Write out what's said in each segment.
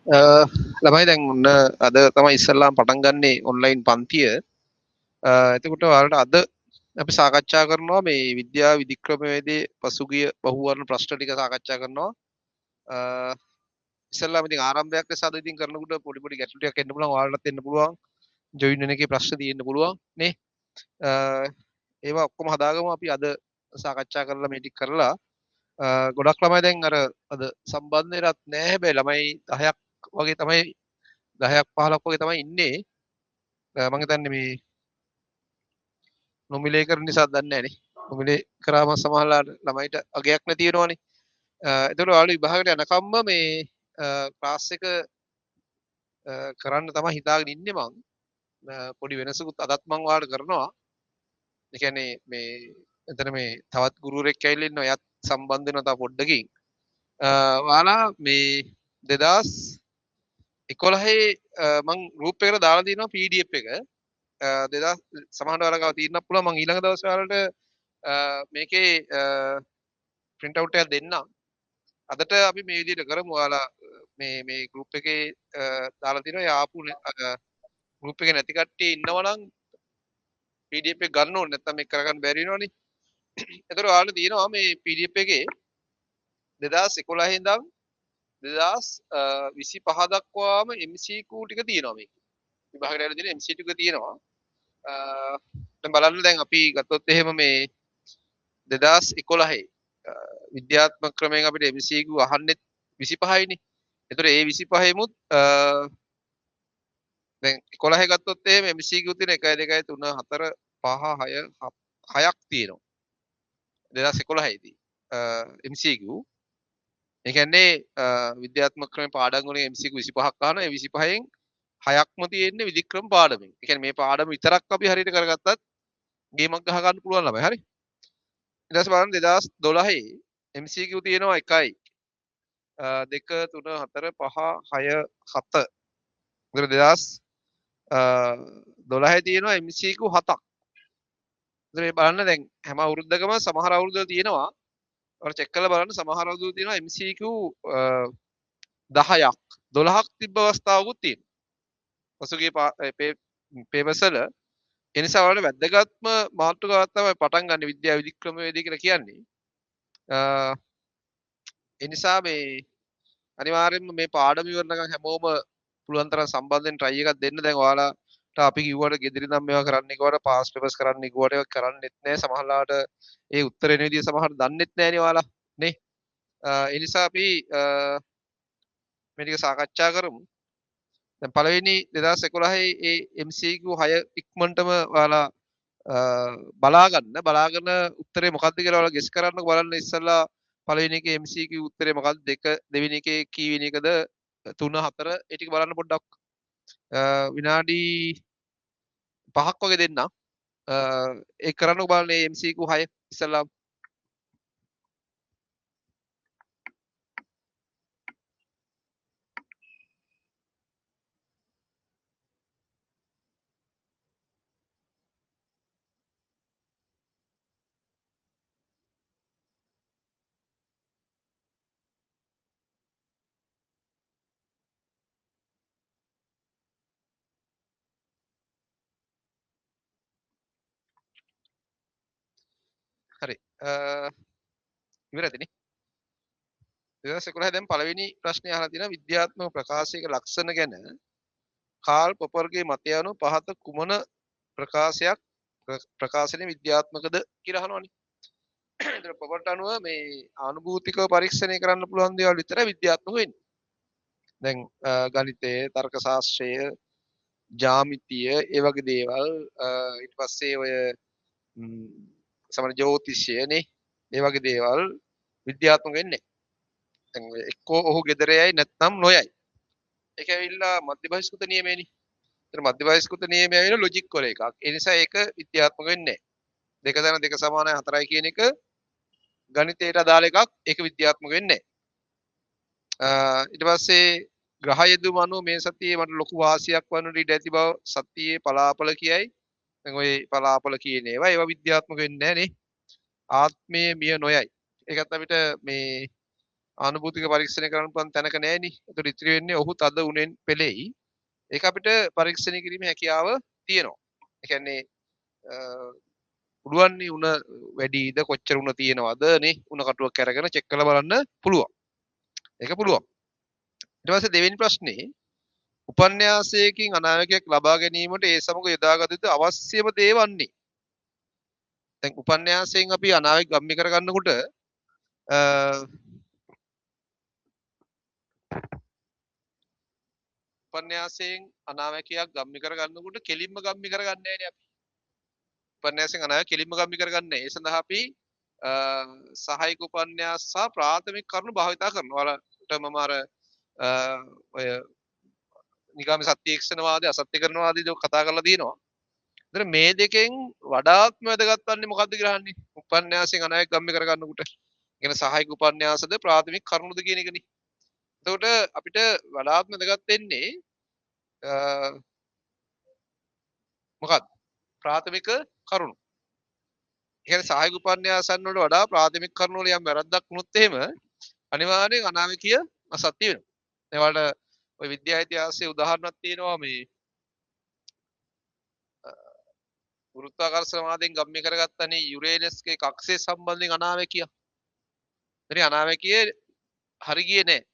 ළමයි දැන් ඔන්න අද තමයි ඉස්සල්ලාම පටන් ගන්නෙ ඔන්ලයින් පන්තිය. එතකොට ඔයාලට අද අපි සාකච්ඡා කරනවා මේ විද්‍යා විධික්‍රමවේදයේ පසුගිය බහුවර්ණ ප්‍රශ්න ටික සාකච්ඡා කරනවා. අ, ඉස්සල්ලාම ඉතින් ආරම්භයක් ලෙස අද ඉතින් කරනකොට පොඩි පොඩි ගැටලු ටිකක් එන්න පුළුවන්. ඔයාලටත් එන්න පුළුවන්. ජොයින් වෙන එකේ ප්‍රශ්න තියෙන්න පුළුවන් නේ. අ, ඒවා ඔක්කොම හදාගමු අපි අද සාකච්ඡා කරලා මේ ටික කරලා ගොඩක් ළමයි දැන් අර අද සම්බන්ධ වෙලත් නැහැ. හැබැයි ළමයි 10ක් වගේ තමයි 10ක් 15ක් වගේ තමයි ඉන්නේ. මම හිතන්නේ මේ නොමිලේ කරන නිසා දන්නේ නැහැ නේ. නොමිලේ කරාම සමහරවල් ළමයිට අගයක් නැති වෙනවනේ. ඒතකොට ඔයාලා විභාගයට යනකම්ම මේ ක්ලාස් එක කරන්න තමයි හිතාගෙන ඉන්නේ මං. පොඩි වෙනසකුත් අදත් මං ඔයාලට කරනවා. ඒ කියන්නේ මේ එතන මේ තවත් ගුරුවරයෙක් ඇවිල්ලා ඉන්නවා. එයාත් සම්බන්ධ වෙනවා තව පොඩ්ඩකින්. ඔයාලා මේ 2011 මං ගෲප් එකට දාලා තියෙනවා PDF එක. 2000 සමහරවල් ඔයාලා ගාව තියෙන්නත් පුළුවන්. මං ඊළඟ දවසේ ඔයාලට මේකේ print out එකක් දෙන්නම්. අදට අපි මේ විදිහට කරමු. ඔයාලා මේ group එකේ දාලා තිනවා. ඒ ආපු group එකේ නැති කට්ටිය ඉන්නවනම් PDF එක ගන්න ඕනේ. නැත්නම් මේක කරගන්න බැරි වෙනවනේ. ඒතර ඔයාලට තියෙනවා මේ PDF එකේ 2011 ඉඳන් 2025 දක්වාම MCQ ටික තියෙනවා මේකේ. විභාගයට ඇවිල්ලා තියෙන MCQ ටික තියෙනවා. දැන් බලන්න දැන් අපි ගත්තොත් එහෙම මේ 2011 විද්‍යාත්මක ක්‍රමයෙන් අපිට MCQ අහන්නෙත් 25යිනේ. ඒතර ඒ 25මුත් දැන් 11 ගත්තොත් එහෙම MCQ තියෙන 1 2 3 4 5 6 6ක් තියෙනවා. 2011 දී MCQ. ඒ කියන්නේ විද්‍යාත්මක ක්‍රමේ පාඩම් වලින් MCQ 25ක් අහනවා. ඒ 25න් 6ක්ම තියෙන්නේ විධික්‍රම පාඩමෙන්. ඒ කියන්නේ මේ පාඩම විතරක් අපි හරියට කරගත්තත් ගේමක් ගහ ගන්න පුළුවන් ළමයි. හරි. ඊට පස්සේ බලන්න 2012 MCQ තියෙනවා 1යි 2 3 4 5 6 7. ඒතර 2012 තියෙනවා MCQ 7ක්. ඒතර මේ බලන්න දැන් හැම අවුරුද්දකම සමහර අවුරුද්දවල තියෙනවා. ඔයාලා චෙක් කරලා බලන්න සමහර අවුරුද්දවල තියෙනවා MCQ 10ක් 12ක් තිබ්බ අවස්ථාවකුත් තියෙනවා. පසුගිය පේපර්ස් වල ඒ නිසා ඔයාලට වැදගත්ම මාතෘකාවක් තමයි පටන් ගන්න විද්‍යා විධික්‍රමවේදී කියලා කියන්නේ. ඒ නිසා මේ අනිවාර්යයෙන්ම මේ පාඩම ඉවරනකම් හැමෝම පුළුවන් තරම් සම්බන්ධයෙන් try එකක් දෙන්න. දැන් ඔයාලාට අපි කිව්වට ගෙදරින් නම් මේවා කරන්න කිව්වට පාස් පේපර්ස් කරන්න කිව්වට ඒවා කරන්නෙත් නැහැ. සමහරලාට ඒ උත්තර එන විදිය සමහර දන්නෙත් නැහැනේ ඔයාලා නේ. ඒ නිසා අපි මේ ටික සාකච්ඡා කරමු. දැන් පළවෙනි 2011 ඒ MCQ 6 ඉක්මනටම ඔයාලා බලාගෙන උත්තරේ මොකක්ද කියලා ඔයාලා ගෙස් කරන්නකෝ. බලන්න ඉස්සෙල්ලා පළවෙනි එකේ MCQ උත්තරේ මොකක්ද? දෙවෙනි එකේ කීවෙනි එකද? 3 4 ඒ ටික බලන්න පොඩ්ඩක්. විනාඩි 5ක් වගේ දෙන්න. ඒක කරන්නකෝ බලන්න මේ MCQ 6 ඉස්සෙල්ලා. හරි. ඉවරද නේ? 2011 දැන් පළවෙනි ප්‍රශ්නේ අහලා තියෙනවා විද්‍යාත්මක ප්‍රකාශයක ලක්ෂණ ගැන කාල් පොපර්ගේ මතය අනුව පහත කුමන ප්‍රකාශයක් ප්‍රකාශනයේ විද්‍යාත්මකද කියලා අහනවනේ. ඒතර පොපර්ට අනුව මේ ආනුභූතිකව පරීක්ෂණය කරන්න පුළුවන් දේවල් විතරයි විද්‍යාත්මක වෙන්නේ. දැන් ගණිතය, තර්ක ශාස්ත්‍රය, ජ්‍යාමිතිය ඒ වගේ දේවල් ඊට පස්සේ ඔය සමහර ජ්‍යොතිෂයනේ ඒ වගේ දේවල් විද්‍යාත්මක වෙන්නේ නැහැ. දැන් ඔය එක්කෝ ඔහු ගෙදරයයි නැත්නම් නොයයි. ඒක ඇවිල්ලා මධ්‍යබහිස්කෘත නියමයනේ. ඒතර මධ්‍යබහිස්කෘත නියමය ඇවිල්ලා ලොජික් වල එකක්. ඒ නිසා ඒක විද්‍යාත්මක වෙන්නේ නැහැ. දෙක දන දෙක සමානයි 4යි කියන එක ගණිතයට අදාළ එකක්. ඒක විද්‍යාත්මක වෙන්නේ නැහැ. ඊට පස්සේ ග්‍රහ යෙදුම අනුව මේ සතියේ මට ලොකු වාසියක් වන්නට ඉඩ ඇති බව සතියේ පලාපල කියයි. දැන් ඔය පලාපල කියන ඒවා විද්‍යාත්මක වෙන්නේ නැහැ නේ. ආත්මය මිය නොයයි. ඒකත් අපිට මේ ආනුභූතික පරීක්ෂණය කරන්න පුළුවන් තැනක නෑනේ. ඒතර ඉතිරි වෙන්නේ ඔහු තද උණෙන් පෙළෙයි. ඒක අපිට පරීක්ෂණය කිරීමේ හැකියාව තියෙනවා. ඒ කියන්නේ පුළුවන් නේ උණ වැඩිද කොච්චර උණ තියෙනවද නේ උණ කටුවක් අරගෙන චෙක් කරලා බලන්න පුළුවන්. ඒක පුළුවන්. ඊට පස්සේ දෙවෙනි ප්‍රශ්නේ උපන්යාසයකින් අනාවැකියක් ලබා ගැනීමට ඒ සමග යොදාගත යුතු අවශ්‍යම දේ වන්නේ. දැන් උපන්යාසයෙන් අපි අනාවැක ගම්මි කරගන්නකොට උපන්යාසයෙන් අනාවැකියක් ගම්මි කරගන්නකොට කෙලින්ම ගම්මි කරගන්නේ නැහැ නේ අපි. උපන්යාසයෙන් අනාවැක කෙලින්ම ගම්මි කරගන්නේ. ඒ සඳහා අපි සහායක උපන්යාස සහ ප්‍රාථමික කරුණු භාවිතා කරනවා. ඔයාලට මම අර ඔය නිගාමි සත්‍යීක්ෂණවාදී අසත්‍ය කරනවාදී කතා කරලා තියෙනවා. ඒතර මේ දෙකෙන් වඩාත්ම වැදගත් වන්නේ මොකද්ද කියලා අහන්නේ. උපන්යාසයෙන් අනාවැක ගම්මි කරගන්නකොට. කියන සහායක උපන්යාසද ප්‍රාථමික කරුණුද කියන එකනේ. එතකොට අපිට වඩාත්ම වැදගත් වෙන්නේ මොකක්ද? ප්‍රාථමික කරුණු. ඒ කියන්නේ සහායක උපන්යාසයන් වලට වඩා ප්‍රාථමික කරුණු වල යම් වැරද්දක් වුණොත් එහෙම අනිවාර්යෙන් අනාවැකිය අසත්‍ය වෙනවා. ඒවට ඔය විද්‍යා ඉතිහාසයේ උදාහරණයක් තියෙනවා මේ ගුරුත්වාකර්ෂණ වාදයෙන් ගම්ම්‍ය කරගත්තනේ යුරේනස්ගේ කක්ෂය සම්බන්ධයෙන් අනාවැකිය. හරි අනාවැකිය හරි ගියේ නැහැ.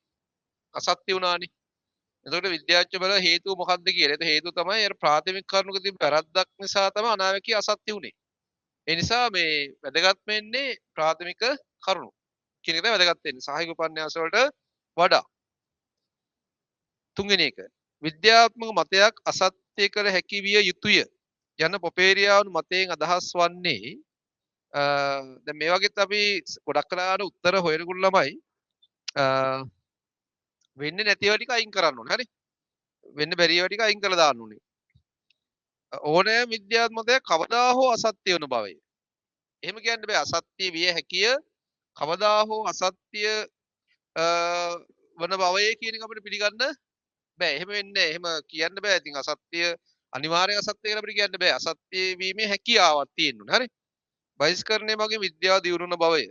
අසත්‍ය වුණානේ. එතකොට විද්‍යාඥයෝ බල හේතුව මොකක්ද කියලා. ඒක හේතුව තමයි අර ප්‍රාථමික කරුණක තිබ්බ වැරද්දක් නිසා තමයි අනාවැකිය අසත්‍ය වුනේ. ඒ නිසා මේ වැදගත් වෙන්නේ ප්‍රාථමික කරුණු. කියන එක තමයි වැදගත් වෙන්නේ. සහායක උපන්යාස වලට වඩා. තුන්වෙනි එක. විද්‍යාත්මක මතයක් අසත්‍ය කළ හැකි විය යුතුය යන පොපේරියානු මතයෙන් අදහස් වන්නේ දැන් මේ වගේත් අපි ගොඩක් කලාවට උත්තර හොයනකොට ළමයි වෙන්නේ නැති ඒවා ටික අයින් කරන්න ඕනේ. හරි? වෙන්න බැරි ඒවා ටික අයින් කරලා දාන්න ඕනේ. ඕනෑම විද්‍යාත්මකයක් කවදා හෝ අසත්‍ය වන බවයි. එහෙම කියන්න බෑ අසත්‍ය විය හැකිය කවදා හෝ අසත්‍ය වන බවයේ කියන එක අපිට පිළිගන්න බෑ. එහෙම වෙන්නේ නැහැ. එහෙම කියන්න බෑ. ඉතින් අසත්‍ය අනිවාර්ය අසත්‍ය කියලා අපිට කියන්න බෑ. අසත්‍ය වීමේ හැකියාවක් තියෙන්න ඕනේ. හරි? බහිස්කරණය මගින් විද්‍යාව දියුණුවන බවය.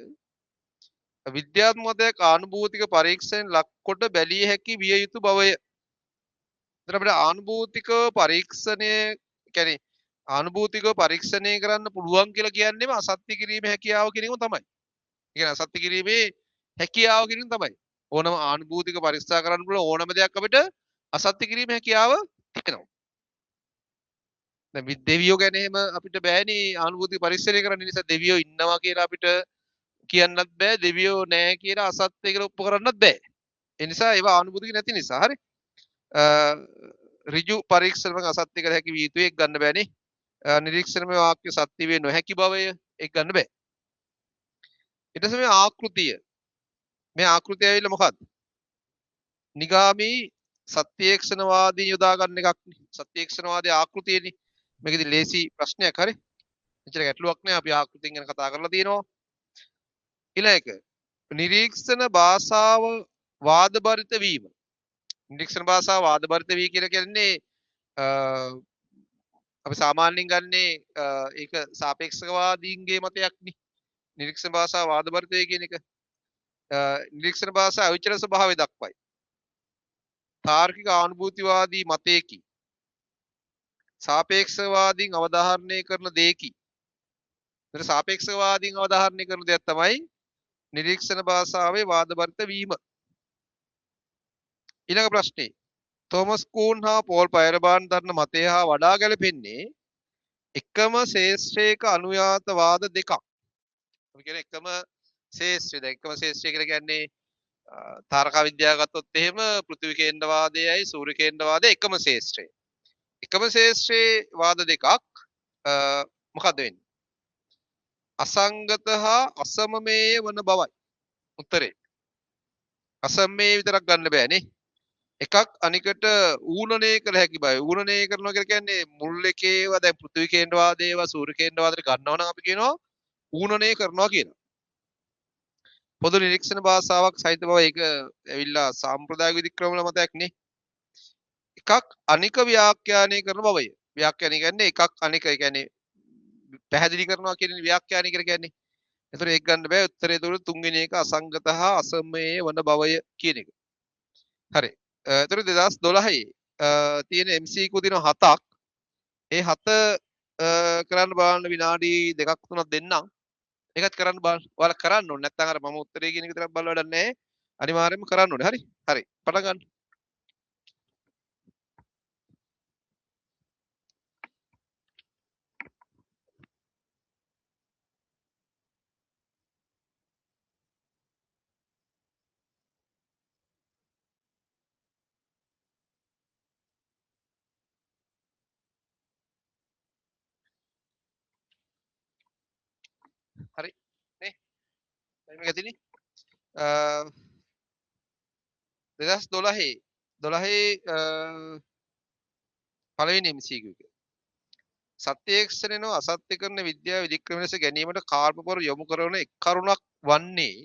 විද්‍යාත්මක මතයක් ආනුභූතික පරීක්ෂණයෙන් ලක්කොට බැලිය හැකි විය යුතු බවය. එතන අපිට ආනුභූතිකව පරීක්ෂණය කියන්නේ ආනුභූතිකව පරීක්ෂණය කරන්න පුළුවන් කියලා කියන්නේම අසත්‍ය කිරීමේ හැකියාව කියන එක තමයි. ඒ කියන්නේ අසත්‍ය කිරීමේ හැකියාව කියන එක තමයි. ඕනම ආනුභූතික පරීක්ෂා කරන්න පුළුවන් ඕනම දෙයක් අපිට අසත්‍ය කිරීමේ හැකියාව තියෙනවා. දැන් දෙවියෝ ගැන එහෙම අපිට බෑනේ ආනුභූතික පරීක්ෂණය කරන්න නිසා දෙවියෝ ඉන්නවා කියලා අපිට කියන්නත් බෑ දෙවියෝ නැහැ කියලා අසත්‍ය කියලා ඔප්පු කරන්නත් බෑ. ඒ නිසා ඒවා ආනුභූතික නැති නිසා හරි. ඍජු පරීක්ෂණයක් අසත්‍ය කර හැකි විය යුතුයි ඒක ගන්න බෑනේ. නිරීක්ෂණමය වාක්‍ය සත්‍ය වේ නොහැකි බවය ඒක ගන්න බෑ. ඊට පස්සේ මේ ආකෘතිය. මේ ආකෘතිය ඇවිල්ලා මොකද්ද? නිගාමී සත්‍යේක්ෂණවාදී යොදා ගන්න එකක් නේ. සත්‍යේක්ෂණවාදී ආකෘතියනේ. මේකෙදි ලේසි ප්‍රශ්නයක් හරි. එච්චර ගැටලුවක් නෑ අපි ආකෘතියෙන් ගැන කතා කරලා තියෙනවා. ඊළඟ එක නිරීක්ෂණ භාෂාව වාදබරිත වීම. නිරීක්ෂණ භාෂාව වාදබරිත වී කියලා කියන්නේ අපි සාමාන්‍යයෙන් ගන්නේ ඒක සාපේක්ෂකවාදීන්ගේ මතයක්නේ. නිරීක්ෂණ භාෂාව වාදබරිතය කියන එක. නිරීක්ෂණ භාෂාව අවිචල ස්වභාවය දක්වයි. තාර්කික ආනුභූතිවාදී මතයකි. සාපේක්ෂවාදීන් අවධාරණය කරන දෙයකි. ඒතර සාපේක්ෂවාදීන් අවධාරණය කරන දෙයක් තමයි නිරීක්ෂණ භාෂාවේ වාදබරිත වීම. ඊළඟ ප්‍රශ්නේ තෝමස් කූන් හා පෝල් පයරබාන් දරන මතය හා වඩා ගැලපෙන්නේ එකම ශේෂ්ත්‍රයක අනුයාත වාද දෙකක්. අපි කියන එකම ශේෂ්ත්‍රය. දැන් එකම ශේෂ්ත්‍රය කියලා කියන්නේ තාරක විද්‍යාව ගත්තොත් එහෙම පෘථිවි කේන්ද්‍රවාදයයි සූර්ය කේන්ද්‍රවාදය එකම ශේෂ්ත්‍රය. එකම ශේෂ්ත්‍රයේ වාද දෙකක් මොකද වෙන්නේ? අසංගත හා අසමමේය වන බවයි. උත්තරේ. අසමමේය විතරක් ගන්න බෑනේ. එකක් අනිකට ඌනණය කළ හැකි බව. ඌනණය කරනවා කියලා කියන්නේ මුල් එකේව දැන් පෘථිවි කේන්ද්‍රවාදයේව සූර්ය කේන්ද්‍රවාදයට ගන්නවා නම් අපි කියනවා ඌනණය කරනවා කියනවා. පොදු නිරීක්ෂණ භාෂාවක් සහිත බව ඒක ඇවිල්ලා සාම්ප්‍රදායික විධික්‍රමවල මතයක් නේ. එකක් අනික ව්‍යාඛ්‍යානය කරන බවය. ව්‍යාඛ්‍යානය කියන්නේ එකක් අනික කියන්නේ පැහැදිලි කරනවා කියන ව්‍යාඛ්‍යානය කියලා කියන්නේ. ඒතර ඒක ගන්න බෑ උත්තරේ දුර තුන්වෙනි එක අසංගත හා අසමයේ වන බවය කියන එක. හරි. ඒතර 2012 තියෙන MCQ දින 7ක්. ඒ 7 කරන්න බලන්න විනාඩි 2ක් 3ක් දෙන්නම්. ඒකත් කරන්න බලන්න. ඔයාලා කරන්න ඕනේ. නැත්නම් අර මම උත්තරේ කියන එක විතරක් බලලා වැඩක් නැහැ. අනිවාර්යයෙන්ම කරන්න ඕනේ. හරි. හරි. පටන් ගන්න. හරි. නේ? ටයිම් එක ඇතිනේ. 2012 පළවෙනි MCQ එක. සත්‍යේක්ෂණය නො අසත්‍ය කරන විද්‍යාව විධික්‍රම ලෙස ගැනීමට කාර්පොර යොමු කරන එක් කරුණක් වන්නේ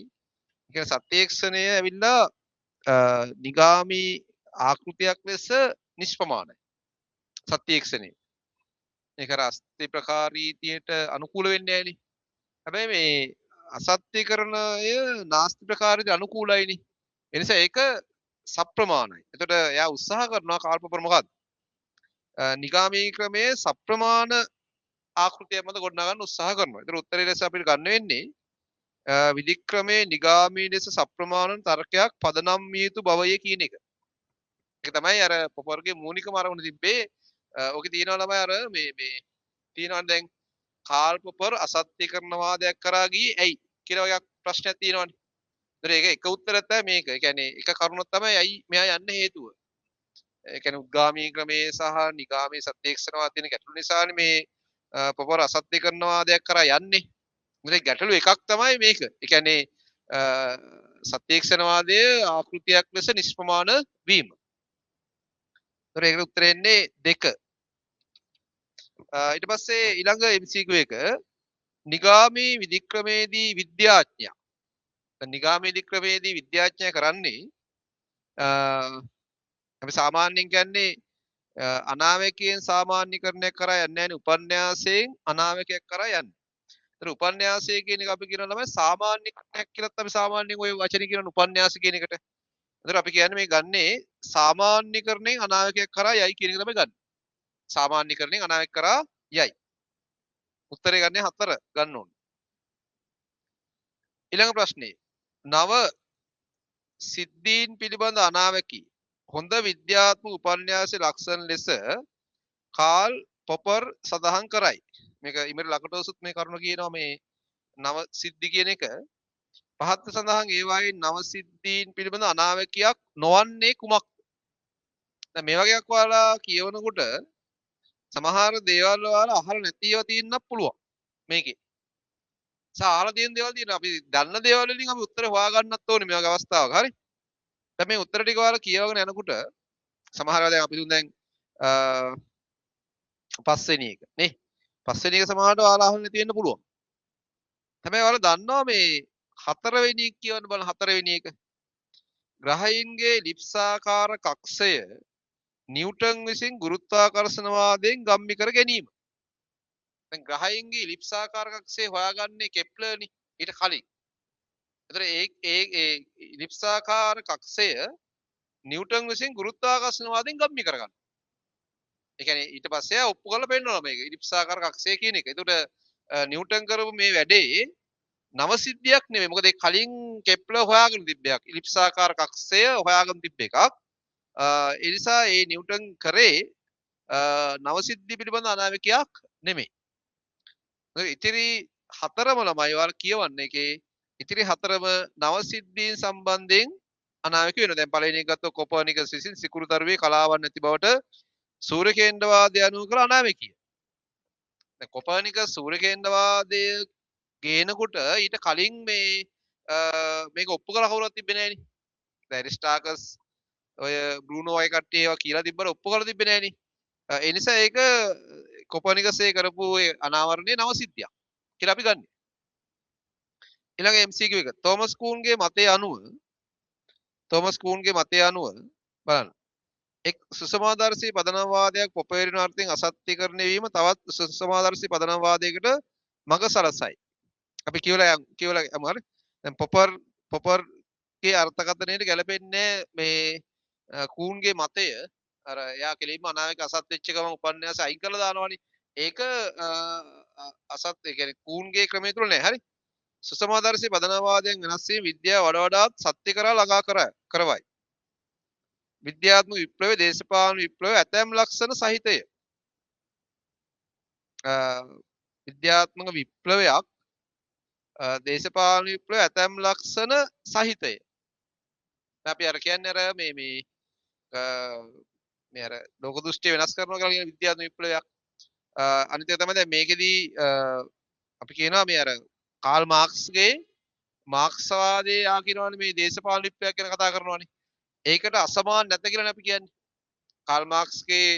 කියන්නේ සත්‍යේක්ෂණය ඇවිල්ලා නිගාමී ආකෘතියක් ලෙස නිෂ්පමාණයි. සත්‍යේක්ෂණය. ඒක රස්ති ප්‍රකාරීතියට අනුකූල වෙන්නේ නැහැනේ. හැබැයි මේ අසත්‍යකරණය නාස්ති ප්‍රකාරයට අනුකූලයිනේ. ඒ නිසා ඒක සප්‍රමාණයි. එතකොට එයා උත්සාහ කරනවා කාර්පොර මොකක්ද? නිගාමී ක්‍රමයේ සප්‍රමාණ ආකෘතිය මත ගොඩනගා ගන්න උත්සාහ කරනවා. ඒතර උත්තරේ ලෙස අපිට ගන්න වෙන්නේ විධික්‍රමයේ නිගාමී ලෙස සප්‍රමාණ තර්කයක් පදනම් විය යුතු බවය කියන එක. ඒක තමයි අර පොපර්ගේ මූලිකම අරමුණ තිබ්බේ. ඔකේ තියෙනවා ළමයි අර මේ තියෙනවා දැන් කාල් පොපර් අසත්‍යකරණ වාදයක් කරා ගියේ ඇයි කියලා වගේ ප්‍රශ්නයක් තියෙනවානේ. ඒතර ඒක එක උත්තරයක් තමයි මේක. ඒ කියන්නේ එක කරුණක් තමයි ඇයි මෙයා යන්න හේතුව. ඒ කියන්නේ උද්ගාමී ක්‍රමයේ සහ නිගාමී සත්‍යේක්ෂණවාද තියෙන ගැටලු නිසානේ මේ පොපර් අසත්‍යකරණ වාදයක් කරා යන්නේ. මේ ගැටලු එකක් තමයි මේක. ඒ කියන්නේ සත්‍යේක්ෂණවාදයේ ආකෘතියක් ලෙස නිෂ්පමාණ වීම. ඒතර ඒකට උත්තරේ එන්නේ 2. ඊට පස්සේ ඊළඟ MCQ එක නිගාමී විධික්‍රමේදී විද්‍යාඥයා. නිගාමී විධික්‍රමේදී විද්‍යාඥයා කරන්නේ අපි සාමාන්‍යයෙන් කියන්නේ අනාවැකයෙන් සාමාන්‍යකරණයක් කරා යන්නේ නැහැ නේ උපන්යාසයෙන් අනාවැකයක් කරා යන්නේ. ඒතර උපන්යාසය කියන එක අපි කියනවා තමයි සාමාන්‍යකරණයක් කියලාත් අපි සාමාන්‍යයෙන් ওই වචනේ කියන උපන්යාස කියන එකට. ඒතර අපි කියන්නේ මේ ගන්නේ සාමාන්‍යකරණයෙන් අනාවැකයක් කරා යයි කියන එක තමයි ගන්න. සාමාන්‍යකරණයෙන් අනාවැක කරා යයි. උත්තරේ ගන්නේ 4 ගන්න ඕනේ. ඊළඟ ප්‍රශ්නේ. නව සිද්ධීන් පිළිබඳ අනාවැකි හොඳ විද්‍යාත්මක උපන්යාසයේ ලක්ෂණ ලෙස කාල් පොපර් සඳහන් කරයි. මේක ඉමර ලකටෝසුත් මේ කරුණ කියනවා මේ නව සිද්ධි කියන එක පහත් සඳහන් ඒවායේ නව සිද්ධීන් පිළිබඳ අනාවැකියක් නොවන්නේ කුමක්ද? දැන් මේ වගේක් ඔයාලා කියවනකොට සමහර දේවල් ඔයාලා අහලා නැතිව තියෙන්නත් පුළුවන් මේකේ. අහලා තියෙන දේවල් තියෙනවා. අපි දන්න දේවල් වලින් අපි උත්තර හොයාගන්නත් ඕනේ මේ වගේ අවස්ථාවක. හරි? දැන් මේ උත්තර ටික ඔයාලා කියවගෙන යනකොට සමහර වෙලාවට දැන් අපි දුන් දැන් පස්වෙනි එක නේ. පස්වෙනි එක සමහරවිට ඔයාලා අහලා නැති වෙන්න පුළුවන්. හැබැයි ඔයාලා දන්නවා මේ හතරවෙනි එක කියවන්න බලන්න හතරවෙනි එක. ග්‍රහයින්ගේ ලිප්සාකාර කක්ෂය නිව්ටන් විසින් ගුරුත්වාකර්ෂණවාදයෙන් ගම්මි කර ගැනීම. දැන් ග්‍රහයින්ගේ ඉලිප්සාකාර කක්ෂය හොයාගන්නේ කෙප්ලර්නි ඊට කලින්. ඒතර ඒ ඉලිප්සාකාර කක්ෂය නිව්ටන් විසින් ගුරුත්වාකර්ෂණවාදයෙන් ගම්මි කරගන්නවා. ඒ කියන්නේ ඊට පස්සේ ඔප්පු කරලා පෙන්නනවා මේක ඉලිප්සාකාර කක්ෂය කියන එක. ඒකට නිව්ටන් කරපු මේ වැඩේ නව සිද්ධියක් නෙමෙයි. මොකද ඒ කලින් කෙප්ලර් හොයාගෙන තිබ්බ එකක්. ඉලිප්සාකාර කක්ෂය හොයාගෙන තිබ්බ එකක්. ඒ නිසා ඒ නිව්ටන් කරේ නව සිද්ධි පිළිබඳ අනාවැකියක් නෙමෙයි. ඉතිරි හතරම ළමයි ඔයාලා කියවන්න එකේ ඉතිරි හතරම නව සිද්ධීන් සම්බන්ධයෙන් අනාවැකි වෙනවා. දැන් පළවෙනි එක ගත්තොත් කොපර්නිකස් විසින් සිකුරු තරුවේ කලාවක් නැති බවට සූර්ය කේන්ද්‍රවාදය අනුව කළ අනාවැකිය. දැන් කොපර්නිකස් සූර්ය කේන්ද්‍රවාදය ගේනකොට ඊට කලින් මේක ඔප්පු කරලා කවුරුත් තිබ්බේ නෑනේ. දැන් ඇරිස්ටාකස් ඔය බෲනෝ වගේ කට්ටිය ඒවා කියලා තිබ්බට ඔප්පු කරලා තිබ්බේ නෑනේ. ඒ නිසා ඒක කොපර්නිකස් ඒ කරපු ඒ අනාවරණයේ නව සිද්ධියක් කියලා අපි ගන්නෙ. ඊළඟ MCQ එක තෝමස් කූන්ගේ මතය අනුව බලන්න. එක් සුසමාදර්ශී පදනම්වාදයක් පොපේරින අර්ථයෙන් අසත්‍යකරණය වීම තවත් සුසමාදර්ශී පදනම්වාදයකට මඟ සලසයි. අපි කියවලා යමු හරි. දැන් පොපර්ගේ අර්ථකථනයට ගැලපෙන්නේ මේ කූන්ගේ මතය අර එයා කෙලින්ම අනාවැක අසත් වෙච්ච ගමන් උපන්යාස අයින් කරලා දානවනේ. ඒක අසත් ඒ කියන්නේ කූන්ගේ ක්‍රමය තුල නෑ හරි. සුසමාදර්ශී පදනවාදයෙන් වෙනස් වීම විද්‍යාව වඩා වඩාත් සත්‍ය කරා ළඟා කරවයි. විද්‍යාත්මක විප්ලවයේ දේශපාලන විප්ලවයේ ඇතැම් ලක්ෂණ සහිතය. විද්‍යාත්මක විප්ලවයක් දේශපාලන විප්ලවයේ ඇතැම් ලක්ෂණ සහිතය. අපි අර කියන්නේ අර මේ අර ලෝක දෘෂ්ටිය වෙනස් කරනවා කියලා කියන විද්‍යාත්මක විප්ලවයක්. අනිත් එක තමයි දැන් මේකෙදී අපි කියනවා මේ අර කාල් මාක්ස්ගේ මාක්ස්වාදයේ ආ කියනවානේ මේ දේශපාලන විප්ලවයක් ගැන කතා කරනවානේ. ඒකට අසමාන නැත කියලානේ අපි කියන්නේ. කාල් මාක්ස්ගේ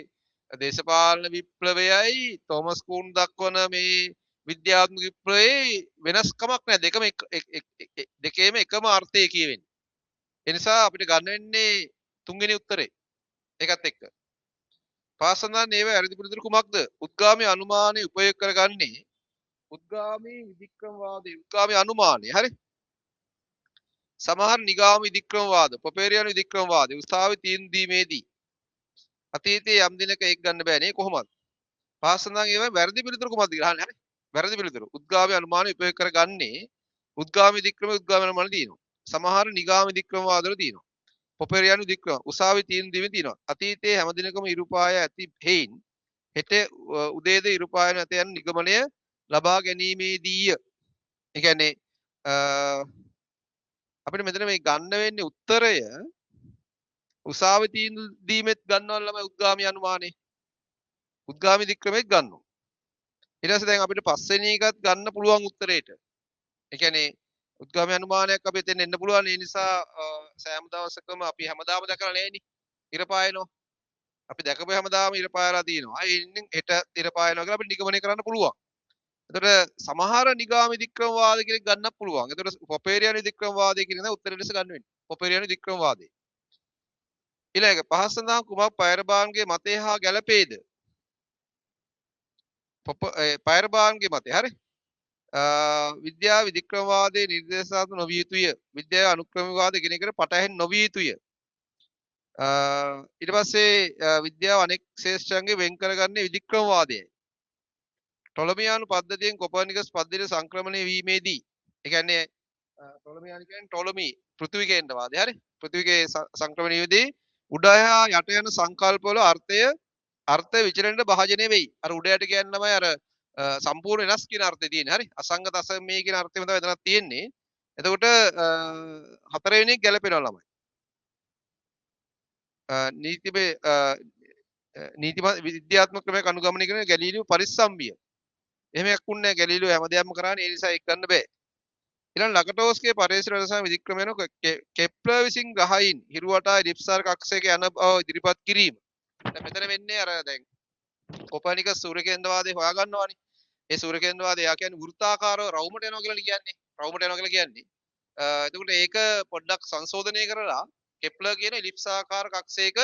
දේශපාලන විප්ලවයයි තෝමස් කූන් දක්වන මේ විද්‍යාත්මක විප්ලවයේ වෙනස්කමක් නැහැ. දෙකේම එකම අර්ථය කියවෙන්නේ. ඒ නිසා අපිට ගන්න වෙන්නේ තුන්වෙනි උත්තරේ. ඒකත් එක්ක. පාසඳන් ඒව වැරදි පිළිතුරු කුමක්ද? උද්ගාමී අනුමානය උපයෝග කරගන්නේ උද්ගාමී විධික්‍රමවාදී උද්ගාමී අනුමානය. හරි? සමහර නිගාමී විධික්‍රමවාද, පොපේරියානු විධික්‍රමවාද උසාවි තීන්දුව දීමේදී අතීතයේ යම් දිනක ඒක ගන්න බෑනේ කොහොමද? පාසඳන් ඒව වැරදි පිළිතුරු කුමක්ද කියලා අහන්නේ. හරි? වැරදි පිළිතුරු. උද්ගාමී අනුමානය උපයෝග කරගන්නේ උද්ගාමී විධික්‍රම උද්ගාමී අනුමාන දිනනවා. සමහර නිගාමී විධික්‍රමවාද වල දිනනවා. පොපේරියානු විධික්‍රම උසාවි තීන්දුව දීමේ දිනනවා. අතීතයේ හැම දිනකම ඉරුපාය ඇති හේයින් හෙට උදේද ඉරුපාය නැත යන නිගමනය ලබා ගැනීමේදීය. ඒ කියන්නේ අපිට මෙතන මේ ගන්න වෙන්නේ උත්තරය උසාවි තීන්දුව දීමෙත් ගන්නවා ළමයි උද්ගාමී අනුමානේ. උද්ගාමී විධික්‍රමෙත් ගන්නවා. ඊට පස්සේ දැන් අපිට පස්වෙනි එකත් ගන්න පුළුවන් උත්තරේට. ඒ කියන්නේ උද්ගාමී අනුමානයක් අපි එතෙන් එන්න පුළුවන්. ඒ නිසා සෑම දවසකම අපි හැමදාම දැකලා නැහෙනි. ඉර පායනවා. අපි දැකපු හැමදාම ඉර පායලා තියෙනවා. ඒ ඉන්නේ හෙට ඉර පායනවා කියලා අපිට නිගමනය කරන්න පුළුවන්. එතකොට සමහර නිගාමී විධික්‍රමවාද කියලා ගන්නත් පුළුවන්. එතකොට පොපේරියානු විධික්‍රමවාදය කියන දේ උත්තර ලෙස ගන්න වෙන්නේ. පොපේරියානු විධික්‍රමවාදය. ඊළඟ පහස් සඳහන් කුමක් පයරබාන්ගේ මතය හා ගැළපේද? පයරබාන්ගේ මතය හරි. විද්‍යා විධික්‍රමවාදයේ නිර්දේශාත්මක නොවිය යුතුය. විද්‍යාවේ අනුක්‍රමවාද කෙනෙකුට පටහැනි නොවිය යුතුය. ඊට පස්සේ විද්‍යාව අනෙක් ශ්‍රේෂ්ඨයන්ගේ වෙන් කරගන්නේ විධික්‍රමවාදයයි. ටොලමියානු පද්ධතියෙන් කොපර්නිකස් පද්ධතියට සංක්‍රමණය වීමේදී ඒ කියන්නේ ටොලමියානු කියන්නේ ටොලමි පෘථිවිකේන්ද්‍රවාදය හරි. පෘථිවිකේ සංක්‍රමණයේදී උඩ හා යට යන සංකල්පවල අර්ථ විචලනයට භාජනය වෙයි. අර උඩ යට කියන්නේ තමයි අර සම්පූර්ණ වෙනස් කියන අර්ථය තියෙන්නේ. හරි. අසංගත අසමේ කියන අර්ථය තමයි එතනක් තියෙන්නේ. එතකොට හතරවෙනි එක ගැලපෙනවා ළමයි. නීතිමය විද්‍යාත්මක ක්‍රමයක අනුගමනය කරන ගැලීලියෝ පරිස්සම්බිය. එහෙම එකක් උන්නේ නැහැ. ගැලීලියෝ හැමදේම කරානේ. ඒ නිසා ඒක ගන්න බෑ. ඊළඟ ලකටෝස්ගේ පරිශීලන රසම විධික්‍රම වෙන කෙප්ලර් විසින් ග්‍රහයින් හිරුවටා ඉලිප්සාර කක්ෂයක යන බව ඉදිරිපත් කිරීම. දැන් මෙතන වෙන්නේ අර දැන් කොපර්නිකස් සූර්යකේන්ද්‍රවාදය හොයාගන්නවානේ. ඒ සූර්යකේන්ද්‍රවාදය යා කියන්නේ වෘත්තාකාරව රවුමට යනවා කියලා කියන්නේ. රවුමට යනවා කියලා කියන්නේ. එතකොට ඒක පොඩ්ඩක් සංශෝධනය කරලා කෙප්ලර් කියන ඉලිප්සාකාර කක්ෂයක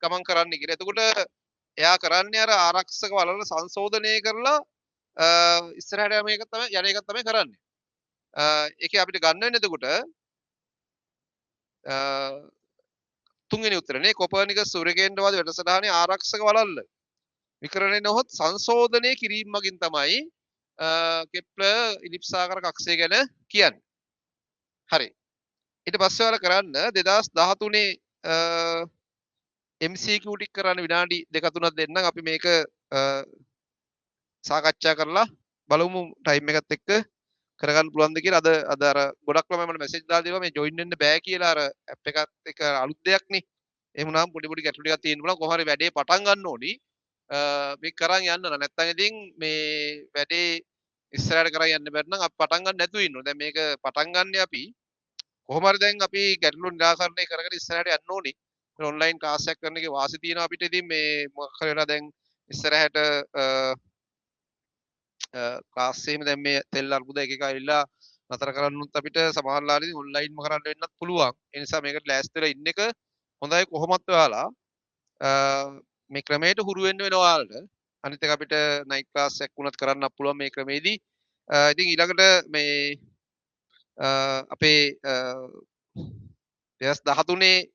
ගමන් කරන්න කියලා. එතකොට එයා කරන්නේ අර ආරක්ෂක වලල සංශෝධනය කරලා ඉස්සරහට යන එක තමයි කරන්නේ. ඒකේ අපිට ගන්න වෙන්නේ එතකොට තුන්වෙනි උත්තරනේ කොපර්නිකස් සූර්යකේන්ද්‍රවාද වැඩසටහනේ ආරක්ෂක වලල්ල විකරණය නොහොත් සංශෝධනය කිරීම මගින් තමයි කෙප්ලර් ඉලිප්සාකාර කක්ෂය ගැන කියන්නේ. හරි. ඊට පස්සේ වල කරන්න 2013 MCQ ටික කරන්න විනාඩි 2-3ක් දෙන්නම් අපි මේක සාකච්ඡා කරලා බලමු ටයිම් එකත් එක්ක කරගන්න පුළුවන්ද කියලා. අද අර ගොඩක් ළමයි මට මැසේජ් දාලා දෙනවා මේ ජොයින් වෙන්න බෑ කියලා. අර ඇප් එකත් එක්ක අලුත් දෙයක් නේ. එහෙම නම් පොඩි ගැටලු ටිකක් තියෙන්න පුළුවන්. කොහොම හරි වැඩේ පටන් ගන්න ඕනි. මේක කරන් යන්න ඕන. නැත්නම් ඉතින් මේ වැඩේ ඉස්සරහට කරන් යන්න බැරි නම් අපි පටන් ගන්න නැතුව ඉන්න ඕන. දැන් මේක පටන් ගන්න අපි කොහොම හරි දැන් අපි ගැටලු නිරාකරණය කරගෙන ඉස්සරහට යන්න ඕනි. ඔන්ලයින් ක්ලාස් එකක් කරන එකේ වාසි තියෙනවා අපිට. ඉතින් මේ මොකක් හරි වෙලා දැන් ඉස්සරහට ක්ලාස් එකේම දැන් මේ තෙල් අර්බුද එක එක ඇවිල්ලා නතර කරන්නත් අපිට සමහරවල්ලාට ඉතින් ඔන්ලයින්ම කරන්න වෙන්නත් පුළුවන්. ඒ නිසා මේකට ලෑස්ති වෙලා ඉන්න එක හොඳයි. කොහොමත් ඔයාලා මේ ක්‍රමයට හුරු වෙන්න වෙනවා ඔයාලට. අනිත් එක අපිට නයිට් ක්ලාස් එකක් වුණත් කරන්නත් පුළුවන් මේ ක්‍රමේදී. ඉතින් ඊළඟට මේ අපේ 2013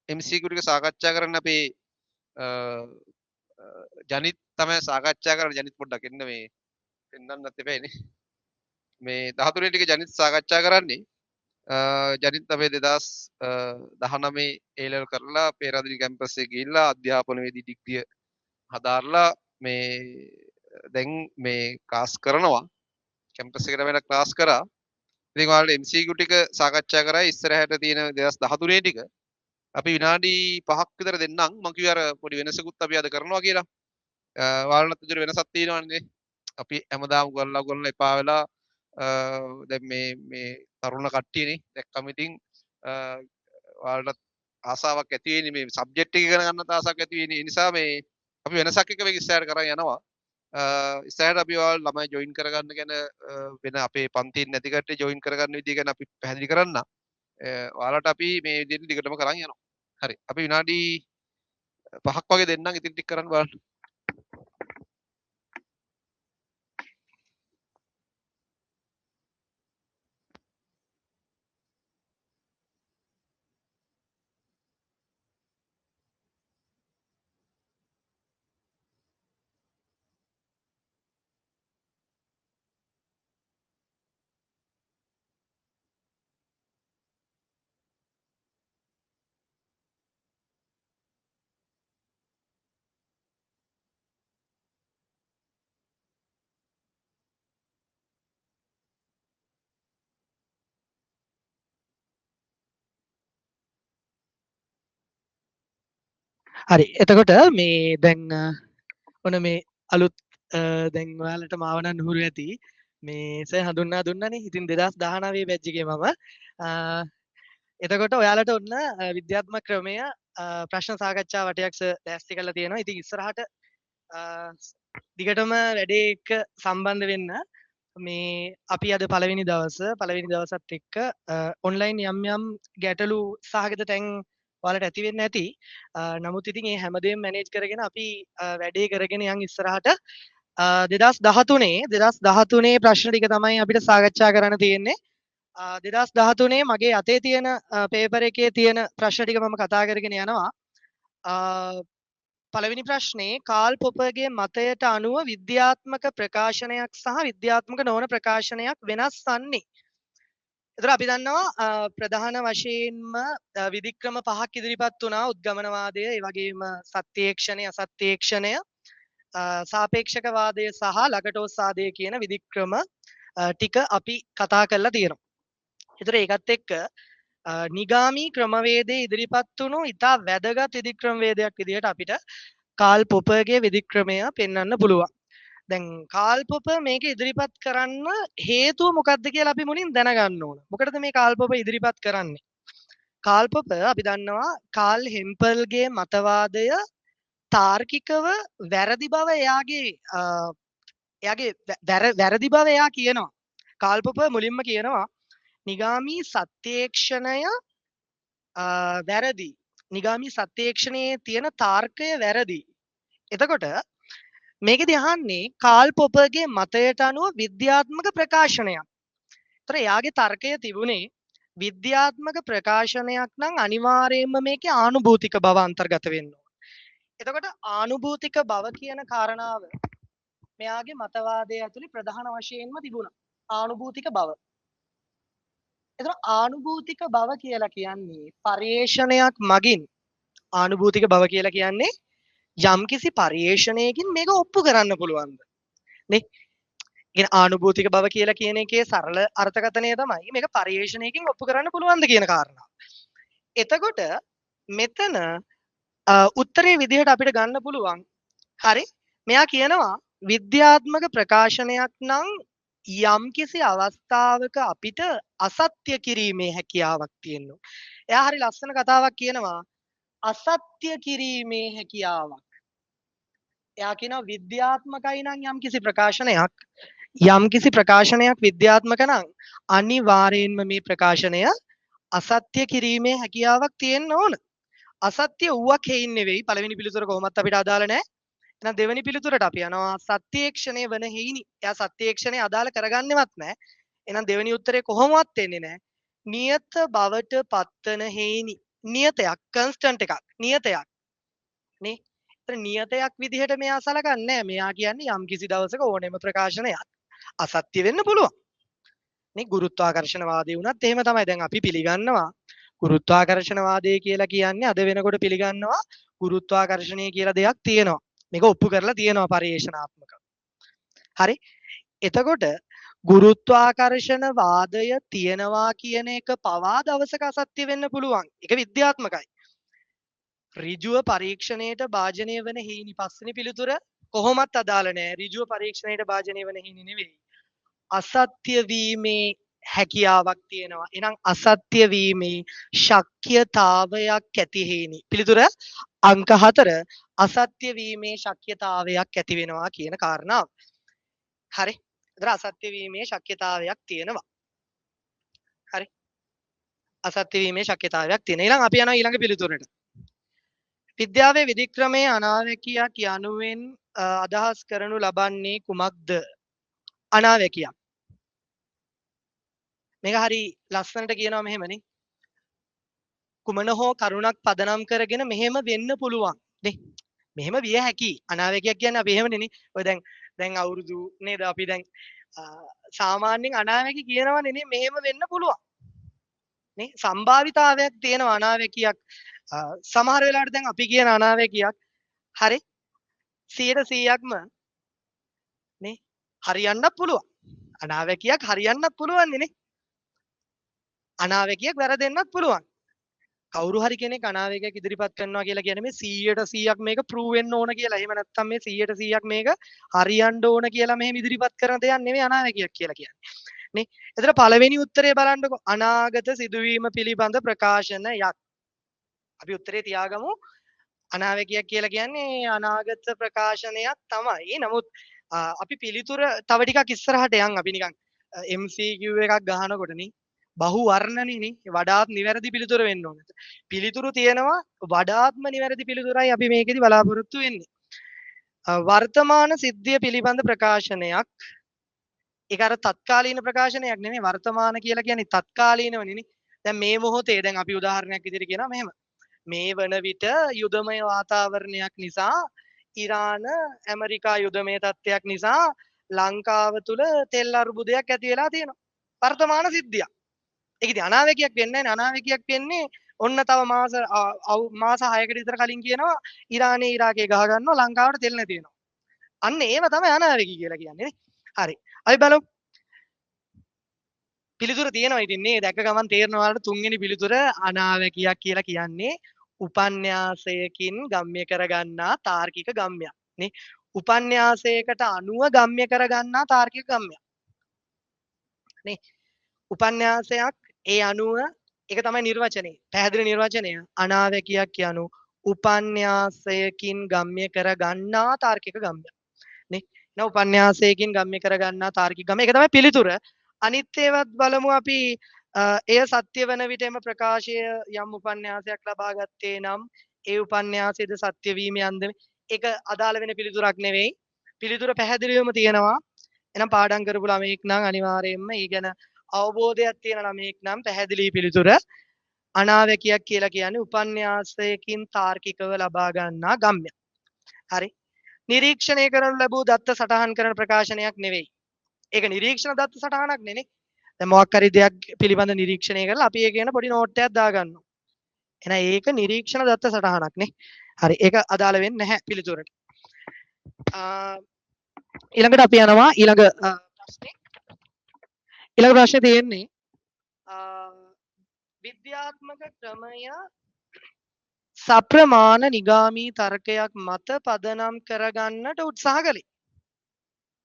MCQ ටික සාකච්ඡා කරන්න අපේ ජනිත් තමයි සාකච්ඡා කරන්න. ජනිත් පොඩ්ඩක් එන්න මේ පෙන්නන්නත් එපෑනේ. මේ 13 ටික ජනිත් සාකච්ඡා කරන්නේ. ජනිත් අපේ 2019 A level කරලා පේරාදෙණි කැම්පස් එකේ ගිහිල්ලා අධ්‍යාපන වේදී ඩිග්‍රිය හදාarලා මේ දැන් මේ ක්ලාස් කරනවා. කැම්පස් එකට වෙලා ක්ලාස් කරා. ඉතින් ඔයාලට MCQ ටික සාකච්ඡා කරා ඉස්සරහට තියෙන 2013 ටික අපි විනාඩි 5ක් විතර දෙන්නම්. මම කිව්වා අර පොඩි වෙනසකුත් අපි අද කරනවා කියලා. ඔයාලට උදේ වෙනසක් තියෙනවනේ. අපි හැමදාම ගොල්ලෝ එපා වෙලා දැන් මේ තරුණ කට්ටියනේ දැක්කම ඉතින් ඔයාලට ආසාවක් ඇති වෙන්නේ මේ සබ්ජෙක්ට් එක ඉගෙන ගන්නත් ආසාවක් ඇති වෙන්නේ. ඒ නිසා මේ අපි වෙනසක් එක මේක ඉස්සරහට කරන් යනවා. ඉස්සරහට අපි ඔයාලා ළමයි ජොයින් කරගන්න ගැන වෙන අපේ පන්තියේ නැති කට්ටිය ජොයින් කරගන්න විදිය ගැන අපි පැහැදිලි කරන්න. ඔයාලට අපි මේ විදිහට දිගටම කරන් යනවා. හරි. අපි විනාඩි 5ක් වගේ දෙන්නම් ඉතින් ටික කරන්න බලන්න. හරි එතකොට මේ දැන් ඔන්න මේ අලුත් දැන් ඔයාලට මාව නම් නුහුරු ඇති මේ සර් හඳුන්වා දුන්නානේ ඉතින් 2019 බැච් එකේ මම එතකොට ඔයාලට ඔන්න විද්‍යාත්මක ක්‍රමය ප්‍රශ්න සාකච්ඡා වටයක් සර් දැස්ති කරලා තියෙනවා ඉතින් ඉස්සරහට දිගටම වැඩේ එක්ක සම්බන්ධ වෙන්න මේ අපි අද පළවෙනි දවසත් එක්ක ඔන්ලයින් යම් ගැටලු සහගත තැන් ඔයාලට ඇති වෙන්න ඇති. නමුත් ඉතින් මේ හැමදේම මැනේජ් කරගෙන අපි වැඩේ කරගෙන යන් ඉස්සරහට 2013 ප්‍රශ්න ටික තමයි අපිට සාකච්ඡා කරන්න තියෙන්නේ. 2013 මගේ අතේ තියෙන පේපර් එකේ තියෙන ප්‍රශ්න ටික මම කතා කරගෙන යනවා. පළවෙනි ප්‍රශ්නේ කාල් පොපර්ගේ මතයට අනුව විද්‍යාත්මක ප්‍රකාශනයක් සහ විද්‍යාත්මක නොවන ප්‍රකාශනයක් වෙනස් වන්නේ. එතකොට අපි දන්නවා ප්‍රධාන වශයෙන්ම විධික්‍රම පහක් ඉදිරිපත් වුණා උද්ගමනවාදය, ඒ වගේම සත්‍යේක්ෂණය, අසත්‍යේක්ෂණය, සාපේක්ෂකවාදය සහ ලකටෝත්සාදය කියන විධික්‍රම ටික අපි කතා කරලා තියෙනවා. ඒතර ඒකත් එක්ක නිගාමී ක්‍රමවේදයේ ඉදිරිපත් වුණු ඉතා වැදගත් විධික්‍රම වේදයක් විදිහට අපිට කාල් පොපර්ගේ විධික්‍රමය පෙන්වන්න පුළුවන්. දැන් කාල් පොපර් මේක ඉදිරිපත් කරන්න හේතුව මොකක්ද කියලා අපි මුලින් දැනගන්න ඕන. මොකටද මේ කාල් පොපර් ඉදිරිපත් කරන්නේ? කාල් පොපර් අපි දන්නවා කාල් හෙම්පල්ගේ මතවාදය තාර්කිකව වැරදි බව එයාගේ වැරදි බව එයා කියනවා. කාල් පොපර් මුලින්ම කියනවා නිගාමී සත්‍යේක්ෂණය වැරදි. නිගාමී සත්‍යේක්ෂණයේ තියෙන තාර්කය වැරදි. එතකොට මේකෙදි අහන්නේ කාල් පොපර්ගේ මතයට අනුව විද්‍යාත්මක ප්‍රකාශනයක්. ඒතර එයාගේ තර්කය තිබුණේ විද්‍යාත්මක ප්‍රකාශනයක් නම් අනිවාර්යයෙන්ම මේකේ ආනුභූතික බව අන්තර්ගත වෙන්න ඕන. එතකොට ආනුභූතික බව කියන කාරණාව මෙයාගේ මතවාදය ඇතුලේ ප්‍රධාන වශයෙන්ම තිබුණා. ආනුභූතික බව. එතකොට ආනුභූතික බව කියලා කියන්නේ පරිේශණයක් මගින් ආනුභූතික බව කියලා කියන්නේ යම්කිසි පරිේශණයකින් මේක ඔප්පු කරන්න පුළුවන්ද නේ? කියන ආනුභූතික බව කියලා කියන එකේ සරල අර්ථකථනය තමයි මේක පරිේශණයකින් ඔප්පු කරන්න පුළුවන්ද කියන කාරණාව. එතකොට මෙතන උත්තරේ විදිහට අපිට ගන්න පුළුවන්. හරි. මෙයා කියනවා විද්‍යාත්මක ප්‍රකාශනයක් නම් යම්කිසි අවස්ථාවක අපිට අසත්‍ය කිරීමේ හැකියාවක් තියෙනවා. එයා හරි ලස්සන කතාවක් කියනවා අසත්‍ය කිරීමේ හැකියාවක්. එයා කියනවා විද්‍යාත්මකයි නම් යම්කිසි ප්‍රකාශනයක් විද්‍යාත්මක නම් අනිවාර්යයෙන්ම මේ ප්‍රකාශනය අසත්‍ය කිරීමේ හැකියාවක් තියෙන්න ඕන. අසත්‍ය වුවක් හේින් නෙවෙයි. පළවෙනි පිළිතුර කොහොමත් අපිට අදාළ නැහැ. එහෙනම් දෙවෙනි පිළිතුරට අපි යනවා සත්‍යේක්ෂණය වන හේිනි. එයා සත්‍යේක්ෂණය අදාළ කරගන්නෙවත් නැහැ. එහෙනම් දෙවෙනි උත්තරේ කොහොමවත් එන්නේ නැහැ. නියත බවට පත්වන හේිනි. නියතයක් කන්ස්ටන්ට් එකක්. නියතයක් නේ. ඒතර නියතයක් විදිහට මෙයා සලකන්නේ නැහැ. මෙයා කියන්නේ යම් කිසි දවසක ඕනෙම ප්‍රකාශනයක් අසත්‍ය වෙන්න පුළුවන්. නේ ගුරුත්වාකර්ෂණවාදී වුණත් එහෙම තමයි. දැන් අපි පිළිගන්නවා ගුරුත්වාකර්ෂණවාදය කියලා කියන්නේ අද වෙනකොට පිළිගන්නවා ගුරුත්වාකර්ෂණය කියලා දෙයක් තියෙනවා. මේක ඔප්පු කරලා තියෙනවා පරිේශනාත්මකව. හරි. එතකොට ගුරුත්වාකර්ෂණ වාදය තියෙනවා කියන එක පවා දවසක අසත්‍ය වෙන්න පුළුවන්. ඒක විද්‍යාත්මකයි. ඍජුව පරීක්ෂණයට භාජනය වන හේිනි පස්වෙනි පිළිතුර කොහොමත් අදාළ නැහැ. ඍජුව පරීක්ෂණයට භාජනය වන හේිනි නෙවෙයි. අසත්‍ය වීමේ හැකියාවක් තියෙනවා. එහෙනම් අසත්‍ය වීමේ ශක්්‍යතාවයක් ඇති හේිනි. පිළිතුර අංක 4 අසත්‍ය වීමේ ශක්්‍යතාවයක් ඇති වෙනවා කියන කාරණාව. හරි. ඒතර අසත්‍ය වීමේ ශක්්‍යතාවයක් තියෙනවා. හරි. අසත්‍ය වීමේ ශක්්‍යතාවයක් තියෙන. ඊළඟ අපි යනවා ඊළඟ පිළිතුරට. විද්‍යාවේ විධික්‍රමයේ අනාවැකියක් යනුවෙන් අදහස් කරනු ලබන්නේ කුමක්ද? අනාවැකියක්. මේක හරි ලස්සනට කියනවා මෙහෙමනේ. කුමන හෝ කරුණක් පදනම් කරගෙන මෙහෙම වෙන්න පුළුවන් නේ. මෙහෙම විය හැකි. අනාවැකියක් කියන්නේ අපි එහෙමනේ නේ. ඔය දැන් අවුරුදු නේද අපි දැන් සාමාන්‍යයෙන් අනාවැකි කියනවනේ නේ මෙහෙම වෙන්න පුළුවන්. නේ සම්භාවිතාවයක් තියෙනවා අනාවැකියක්. සමහර වෙලාවට දැන් අපි කියන අනාවැකියක් හරි 100%ක්ම නේ හරියන්නත් පුළුවන්. අනාවැකියක් හරියන්නත් පුළුවන් නේ. අනාවැකියක් වැරදෙන්නත් පුළුවන්. කවුරු හරි කෙනෙක් අනාවැකියක් ඉදිරිපත් කරනවා කියලා කියන්නේ මේ 100%ක් මේක ප්‍රූව් වෙන්න ඕන කියලා. එහෙම නැත්නම් මේ 100%ක් මේක හරියන්න ඕන කියලා මෙහෙම ඉදිරිපත් කරන දෙයක් නෙවෙයි අනාවැකියක් කියලා කියන්නේ. නේ. එතන පළවෙනි උත්තරේ බලන්නකො. අනාගත සිදුවීම පිළිබඳ ප්‍රකාශනයක්. අපි උත්තරේ තියාගමු. අනාවැකියක් කියලා කියන්නේ අනාගත ප්‍රකාශනයක් තමයි. නමුත් අපි පිළිතුර තව ටිකක් ඉස්සරහට යන් අපි නිකන් MCQ එකක් ගහනකොට නේ බහු වර්ණනේ නේ වඩාත් නිවැරදි පිළිතුර වෙන්න ඕනේ. පිළිතුරු තියෙනවා වඩාත්ම නිවැරදි පිළිතුරයි අපි මේකෙදි බලාපොරොත්තු වෙන්නේ. වර්තමාන සිද්ධිය පිළිබඳ ප්‍රකාශනයක්. ඒක අර තත්කාලීන ප්‍රකාශනයක් නෙමෙයි වර්තමාන කියලා කියන්නේ තත්කාලීනවනේ නේ. දැන් මේ මොහොතේ දැන් අපි උදාහරණයක් විදිහට කියනවා මෙහෙම. මේ වන විට යුදමය වාතාවරණයක් නිසා ඉරාන ඇමරිකා යුදමය තත්ත්වයක් නිසා ලංකාව තුල තෙල් අර්බුදයක් ඇති වෙලා තියෙනවා. වර්තමාන සිද්ධියක්. ඒක ඉතින් අනාවැකියක් වෙන්නේ නැහැ. අනාවැකියක් වෙන්නේ ඔන්න තව මාස 6කට විතර කලින් කියනවා ඉරානේ ඉරාකේ ගහ ගන්නවා ලංකාවට තෙල් නැති වෙනවා. අන්න ඒව තමයි අනාවැකි කියලා කියන්නේ නේ. හරි. අපි බලමු. පිළිතුර තියෙනවා ඉතින් නේ දැක්ක ගමන් තේරෙනවා වලට තුන්වෙනි පිළිතුර අනාවැකියක් කියලා කියන්නේ උපන්‍යාසයකින් ගම්ම්‍ය කරගන්නා තාර්කික ගම්‍යයක් නේ. උපන්‍යාසයකට අනුව ගම්ම්‍ය කරගන්නා තාර්කික ගම්‍යයක් නේ. උපන්‍යාසයක් ඒ අනුව ඒක තමයි නිර්වචනය. පැහැදිලි නිර්වචනය. අනාවැකියක් කියනු උපන්‍යාසයකින් ගම්ම්‍ය කරගන්නා තාර්කික ගම්‍යයක් නේ. න උපන්‍යාසයකින් ගම්ම්‍ය කරගන්නා තාර්කික ගම. ඒක තමයි පිළිතුර. අනිත් ඒවත් බලමු අපි එය සත්‍ය වන විටම ප්‍රකාශය යම් උපන්‍යාසයක් ලබා ගත්තේ නම් ඒ උපන්‍යාසයේද සත්‍ය වීමේ අන්දමේ ඒක අදාළ වෙන පිළිතුරක් නෙවෙයි. පිළිතුර පැහැදිලිවම තියෙනවා. එහෙනම් පාඩම් කරපු ළමෙක් නම් අනිවාර්යයෙන්ම ඊ ගැන අවබෝධයක් තියෙන ළමෙක් නම් පැහැදිලි පිළිතුර අනාවැකියක් කියලා කියන්නේ උපන්‍යාසයකින් තාර්කිකව ලබා ගන්නා ගම්‍යයක්. හරි. නිරීක්ෂණය කරනු ලැබූ දත්ත සටහන් කරන ප්‍රකාශනයක් නෙවෙයි. ඒක නිරීක්ෂණ දත්ත සටහනක් නෙනේ. දැන් මොකක් හරි දෙයක් පිළිබඳ නිරීක්ෂණය කරලා අපි ඒක ගැන පොඩි නෝට් එකක් දාගන්නවා. එහෙනම් ඒක නිරීක්ෂණ දත්ත සටහනක් නේ. හරි. ඒක අදාළ වෙන්නේ නැහැ පිළිතුරට. ඊළඟට අපි යනවා ඊළඟ ප්‍රශ්නේ. ඊළඟ ප්‍රශ්නේ තියෙන්නේ විද්‍යාත්මක ක්‍රමය සප්‍රමාණ නිගාමී තර්කයක් මත පදනම් කරගන්නට උත්සාහ කළේ.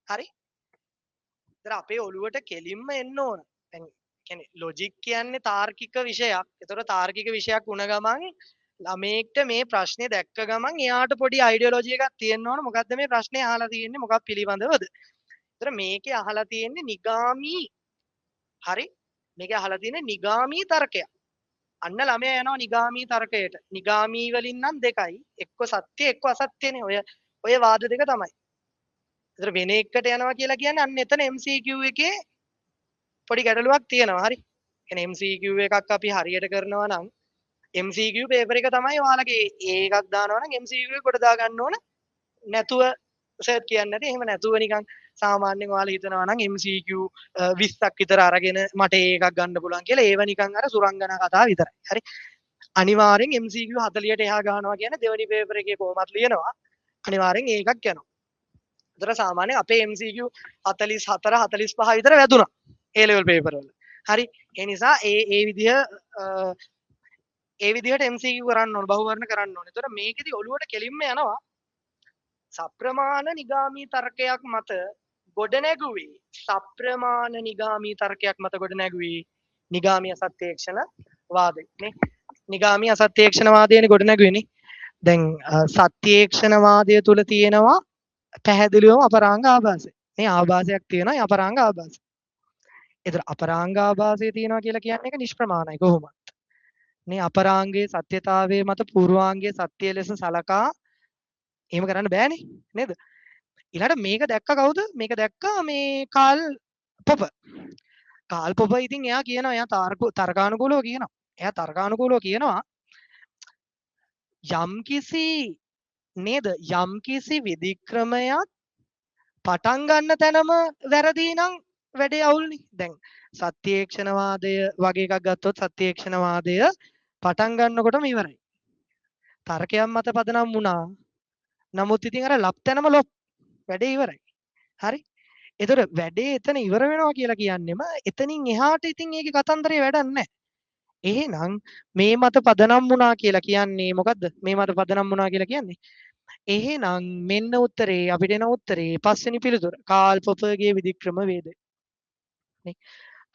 හරි. ඒතර අපේ ඔළුවට කෙලින්ම එන්න ඕන. දැන් කියන්නේ ලොජික් කියන්නේ තාර්කික විෂයක්. ඒතර තාර්කික විෂයක් වුණ ගමන් ළමේක්ට මේ ප්‍රශ්නේ දැක්ක ගමන් එයාට පොඩි අයිඩියොලොජි එකක් තියෙන්න ඕන. මොකද්ද මේ ප්‍රශ්නේ අහලා තියෙන්නේ මොකක් පිළිබඳවද? ඒතර මේකේ අහලා තියෙන්නේ නිගාමී. හරි. මේකේ අහලා තියෙන්නේ නිගාමී තර්කයක්. අන්න ළමයා යනවා නිගාමී තර්කයට. නිගාමී වලින් නම් දෙකයි. එක්ක සත්‍ය එක්ක අසත්‍යනේ. ඔය ඔය වාද දෙක තමයි. ඒතර වෙන එකට යනවා කියලා කියන්නේ අන්න එතන MCQ එකේ පොඩි ගැටලුවක් තියෙනවා. හරි. කියන්නේ MCQ එකක් අපි හරියට කරනවා නම් MCQ පේපර් එක තමයි ඔයාලගේ ඒකක් දානවා නම් MCQ එක කොට දා ගන්න ඕන නැතුව සර් කියන්නේ නැති. එහෙම නැතුව නිකන් සාමාන්‍යයෙන් ඔයාලා හිතනවා නම් MCQ 20ක් විතර අරගෙන මට ඒකක් ගන්න පුළුවන් කියලා ඒව නිකන් අර සුරංගනා කතා විතරයි. හරි. අනිවාර්යෙන් MCQ 40ට එහා ගන්නවා කියන්නේ දෙවෙනි පේපර් එකේ කොහොමත් ලියනවා. අනිවාර්යෙන් ඒකක් යනවා. ඒතර සාමාන්‍යයෙන් අපේ MCQ 44 45 විතර වැදුනා. A level paper වල. හරි. ඒ නිසා ඒ විදිහට MCQ කරන්න ඕන බහුවර්ණ කරන්න ඕනේ. ඒතර මේකෙදි ඔළුවට කෙලින්ම යනවා සප්‍රමාණ නිගාමී තර්කයක් මත ගොඩනැගුවේ සප්‍රමාණ නිගාමී තර්කයක් මත ගොඩනැගුවේ නිගාමී අසත්‍යේක්ෂණ වාදය නේ. නිගාමී අසත්‍යේක්ෂණ වාදයනේ ගොඩනැගුවේ. දැන් සත්‍යේක්ෂණ වාදය තුල තියෙනවා පැහැදිලිවම අපරාංග ආභාසය. මේ ආභාසයක් තියෙනවා ඒ අපරාංග ආභාසය. ඒතර අපරාංග ආභාසය තියෙනවා කියලා කියන්නේ ඒක නිෂ්ප්‍රමාණයි කොහොමද? මේ අපරාංගයේ සත්‍යතාවයේ මත පූර්වාංගයේ සත්‍ය ලෙස සලකා එහෙම කරන්න බෑනේ නේද? ඊළඟට මේක දැක්ක කවුද? මේක දැක්ක මේ කාල් පොප. කාල් පොප ඉතින් එයා කියනවා එයා තර්කානුකූලව කියනවා. එයා තර්කානුකූලව කියනවා යම්කිසි නේද? යම්කිසි විධික්‍රමයක් පටන් ගන්න තැනම වැරදි නම් වැඩේ අවුල්නේ. දැන් සත්‍යේක්ෂණවාදය වගේ එකක් ගත්තොත් සත්‍යේක්ෂණවාදය පටන් ගන්නකොටම ඉවරයි. තර්කයක් මත පදනම් වුණා. නමුත් ඉතින් අර ලප්තැනම ලොප් වැඩේ ඉවරයි. හරි? ඒතර වැඩේ එතන ඉවර වෙනවා කියලා කියන්නෙම එතනින් එහාට ඉතින් ඒකේ කතන්දරේ වැඩක් නැහැ. එහෙනම් මේ මත පදනම් වුණා කියලා කියන්නේ මොකද්ද? මේ මත පදනම් වුණා කියලා කියන්නේ. එහෙනම් මෙන්න උත්තරේ අපිට එන උත්තරේ පස්වෙනි පිළිතුර. කාල් පොපර්ගේ විධික්‍රම වේදය. නේ?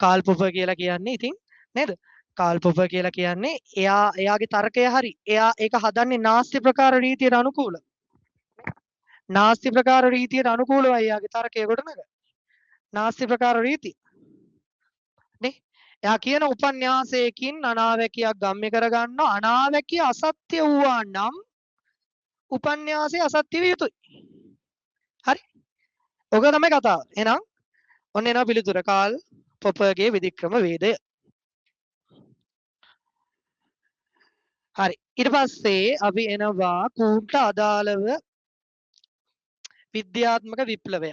කාල් පොපර් කියලා කියන්නේ ඉතින් නේද? කාල් පොපර් කියලා කියන්නේ එයාගේ තර්කය හරි. එයා ඒක හදන්නේ නාස්ති ප්‍රකාර රීතියට අනුකූලව. නාස්ති ප්‍රකාර රීතියට අනුකූලවයි එයාගේ තර්කය ගොඩනගන්නේ. නාස්ති ප්‍රකාර රීතිය. නේ? එයා කියන උපන්‍යාසයකින් අනාවැකියක් ගම්ම්‍ය කරගන්නවා. අනාවැකිය අසත්‍ය වූවා නම් උපන්‍යාසය අසත්‍ය විය යුතුයි. හරි? ඔක තමයි කතාව. එහෙනම් ඔන්න එනවා පිළිතුර කාල් පොපර්ගේ විධික්‍රම වේදය. හරි. ඊට පස්සේ අපි එනවා කූන්ට අදාළව විද්‍යාත්මක විප්ලවය.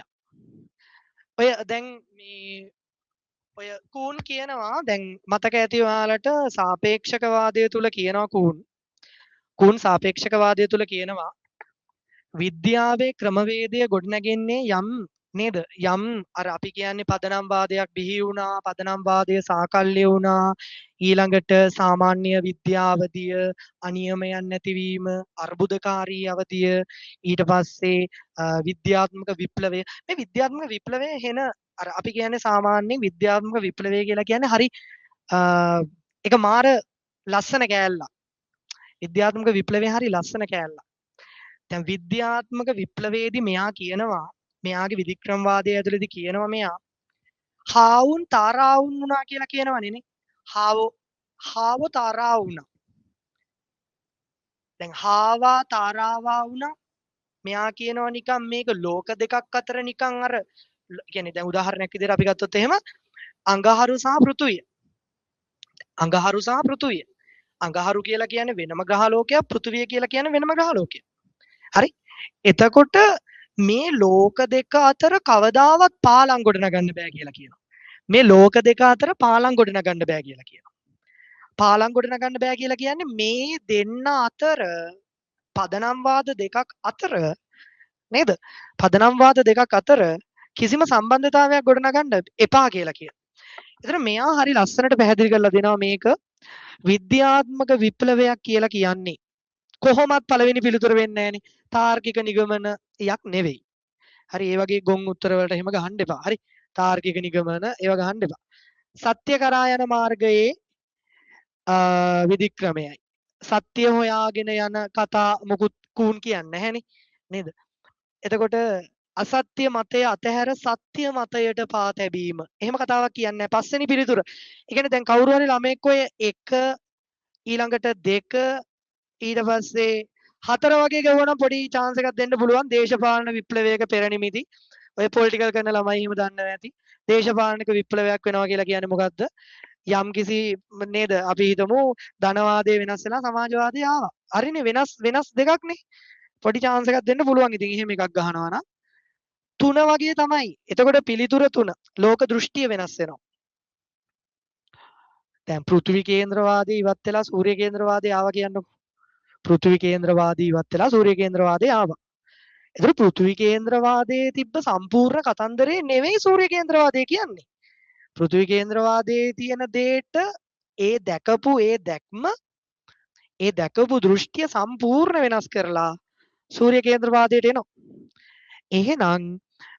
ඔය දැන් මේ ඔය කූන් කියනවා දැන් මතක ඇති ඔයාලට සාපේක්ෂකවාදය තුල කියනවා කූන් සාපේක්ෂකවාදය තුල කියනවා විද්‍යාවේ ක්‍රමවේදය ගොඩනැගෙන්නේ යම් නේද යම් අර අපි කියන්නේ පදනම් වාදයක් බිහි වුණා පදනම් වාදය සාකල්‍ය වුණා ඊළඟට සාමාන්‍ය විද්‍යාවදිය අනියමයන් නැතිවීම අර්බුදකාරී අවධිය ඊට පස්සේ විද්‍යාත්මක විප්ලවය මේ විද්‍යාත්මක විප්ලවය හෙන අර අපි කියන්නේ සාමාන්‍යයෙන් විද්‍යාත්මක විප්ලවය කියලා කියන්නේ හරි ඒක මාර ලස්සන කෑල්ලක් විද්‍යාත්මක විප්ලවය හරි ලස්සන කෑල්ලක් දැන් විද්‍යාත්මක විප්ලවයේදී මෙයා කියනවා මෙයාගේ විධික්‍රමවාදය ඇතුළේදී කියනවා මෙයා හාවුන් තාරාවුන් වුණා කියලා කියනවනේ නේ හාවෝ තාරා වුණා දැන් හාවා තාරාවා වුණා මෙයා කියනවා නිකන් මේක ලෝක දෙකක් අතර නිකන් අර කියන්නේ දැන් උදාහරණයක් විදිහට අපි ගත්තොත් එහෙම අඟහරු සහ පෘථුවිය අඟහරු කියලා කියන්නේ වෙනම ග්‍රහ ලෝකයක් පෘථුවිය කියලා කියන්නේ වෙනම ග්‍රහ ලෝකයක් හරි එතකොට මේ ලෝක දෙක අතර කවදාවත් පාලම් ගොඩ නගන්න බෑ කියලා කියනවා මේ ලෝක දෙක අතර පාලම් ගොඩ නගන්න බෑ කියලා කියනවා පාලම් ගොඩ නගන්න බෑ කියලා කියන්නේ මේ දෙන්න අතර පදනම් වාද දෙකක් අතර නේද පදනම් වාද දෙකක් අතර කිසිම සම්බන්ධතාවයක් ගොඩනගන්න එපා කියලා කියනවා. ඒතර මෙයා හරි ලස්සනට පැහැදිලි කරලා දෙනවා මේක විද්‍යාත්මක විප්ලවයක් කියලා කියන්නේ කොහොමත් පළවෙනි පිළිතුර වෙන්නේ නැහනේ. තාර්කික නිගමනයක් නෙවෙයි. හරි ඒ වගේ ගොන් උත්තර වලට එහෙම ගහන්න එපා. හරි තාර්කික නිගමන ඒව ගහන්න එපා. සත්‍ය කරා යන මාර්ගයේ විධික්‍රමයයි. සත්‍ය හොයාගෙන යන කතා මොකුත් කූන් කියන්නේ නැහනේ නේද? එතකොට අසත්‍ය මතය අතහැර සත්‍ය මතයට පා තැබීම. එහෙම කතාවක් කියන්නේ නැහැ. පස්වෙනි පිළිතුර. ඒ කියන්නේ දැන් කවුරු හරි ළමෙක් ඔය 1 ඊළඟට 2 ඊට පස්සේ හතර වගේ ගෙවුවනම් පොඩි chance එකක් දෙන්න පුළුවන් දේශපාලන විප්ලවයක පෙරනිමිති. ඔය පොලිටිකල් කරන ළමයි හිම දන්නේ නැති. දේශපාලනික විප්ලවයක් වෙනවා කියලා කියන්නේ මොකද්ද? යම් කිසි නේද අපි හිතමු ධනවාදය වෙනස් වෙලා සමාජවාදය ආවා. හරිනේ වෙනස් දෙකක් නේ. පොඩි chance එකක් දෙන්න පුළුවන්. ඉතින් එහෙම එකක් ගහනවා නම් 3 වගේ තමයි. එතකොට පිළිතුර 3. ලෝක දෘෂ්ටිය වෙනස් වෙනවා. දැන් පෘථිවි කේන්ද්‍රවාදී ඉවත් වෙලා සූර්ය කේන්ද්‍රවාදී ආවා කියන්නකො. පෘථිවි කේන්ද්‍රවාදී ඉවත් වෙලා සූර්ය කේන්ද්‍රවාදී ආවා. ඒතර පෘථිවි කේන්ද්‍රවාදයේ තිබ්බ සම්පූර්ණ කතන්දරේ නෙවෙයි සූර්ය කේන්ද්‍රවාදය කියන්නේ. පෘථිවි කේන්ද්‍රවාදයේ තියෙන දේට ඒ දැකපු ඒ දැක්ම ඒ දැකපු දෘෂ්ටිය සම්පූර්ණ වෙනස් කරලා සූර්ය කේන්ද්‍රවාදයට එනවා. එහෙනම්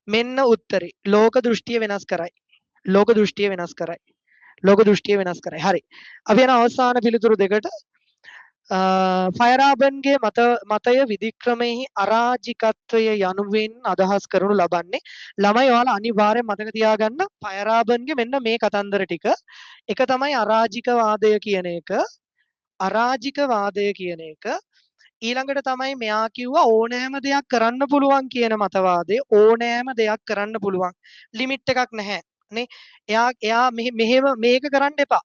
මෙන්න උත්තරේ. ලෝක දෘෂ්ටිය වෙනස් කරයි. ලෝක දෘෂ්ටිය වෙනස් කරයි. ලෝක දෘෂ්ටිය වෙනස් කරයි. හරි. අපි යන අවසාන පිළිතුරු දෙකට ෆයරාබන්ගේ මතය විධික්‍රමයෙහි අරාජිකත්වය යනුවෙන් අදහස් කරනු ලබන්නේ ළමයි ඔයාලා අනිවාර්යෙන් මතක තියාගන්න ෆයරාබන්ගේ මෙන්න මේ කතන්දර ටික. එක තමයි අරාජිකවාදය කියන එක. අරාජිකවාදය කියන එක ඊළඟට තමයි මෙයා කිව්වා ඕනෑම දෙයක් කරන්න පුළුවන් කියන මතවාදය. ඕනෑම දෙයක් කරන්න පුළුවන්. ලිමිට් එකක් නැහැ නේ. එයා මෙහෙම මේක කරන්න එපා.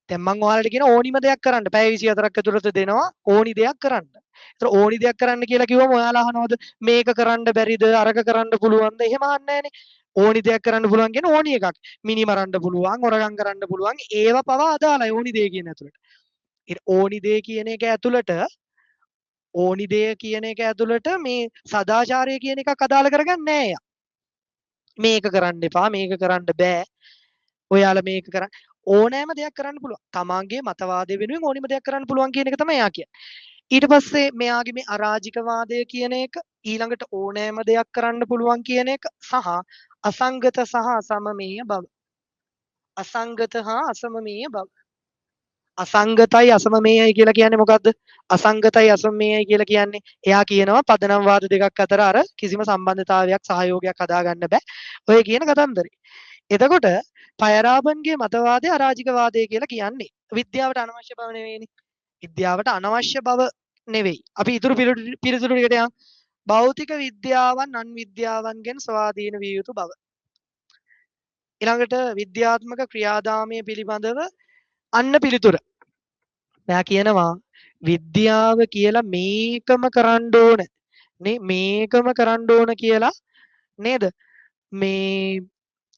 දැන් මම ඔයාලට කියන ඕනිම දෙයක් කරන්න. පැය 24ක් ඇතුළත දෙනවා ඕනි දෙයක් කරන්න. ඒතර ඕනි දෙයක් කරන්න කියලා කිව්වම ඔයාලා අහනවද මේක කරන්න බැරිද අරක කරන්න පුළුවන්ද? එහෙම අහන්නේ නැහනේ. ඕනි දෙයක් කරන්න පුළුවන් කියන ඕනි එකක්. මිනි මරන්න පුළුවන්, හොරගම් කරන්න පුළුවන්. ඒව පවා අදාළයි ඕනි දෙය කියන ඇතුළට. ඕනි දෙය කියන එක ඇතුළට ඕනි දෙය කියන එක ඇතුළට මේ සදාචාරය කියන එකක් අදාළ කරගන්නේ නැහැ යා. මේක කරන්න එපා, මේක කරන්න බෑ. ඔයාලා මේක කරන්න ඕනෑම දෙයක් කරන්න පුළුවන්. තමන්ගේ මතවාදය වෙනුවෙන් ඕනිම දෙයක් කරන්න පුළුවන් කියන එක තමයි එයා කියන්නේ. ඊට පස්සේ මෙයාගේ මේ අරාජිකවාදය කියන එක ඊළඟට ඕනෑම දෙයක් කරන්න පුළුවන් කියන එක සහ අසංගත සහ අසමමේය බව. අසංගත හා අසමමේය බව. අසංගතයි අසමමේයයි කියලා කියන්නේ මොකද්ද? අසංගතයි අසමමේයයි කියලා කියන්නේ එයා කියනවා පදනම් වාද දෙකක් අතර අර කිසිම සම්බන්ධතාවයක් සහයෝගයක් හදාගන්න බෑ. ඔය කියන කතන්දරේ. එතකොට ෆයරාබන්ගේ මතවාදය අරාජිකවාදය කියලා කියන්නේ විද්‍යාවට අනවශ්‍ය බව නෙවෙයිනේ. විද්‍යාවට අනවශ්‍ය බව නෙවෙයි. අපි ඉතුරු පිළිතුරු ටිකට යමු. භෞතික විද්‍යාවන් අන් විද්‍යාවන්ගෙන් ස්වාධීන විය යුතු බව. ඊළඟට විද්‍යාත්මක ක්‍රියාදාමය පිළිබඳව අන්න පිළිතුර. මෙයා කියනවා විද්‍යාව කියලා මේකම කරන්න ඕන නේ මේකම කරන්න ඕන කියලා නේද? මේ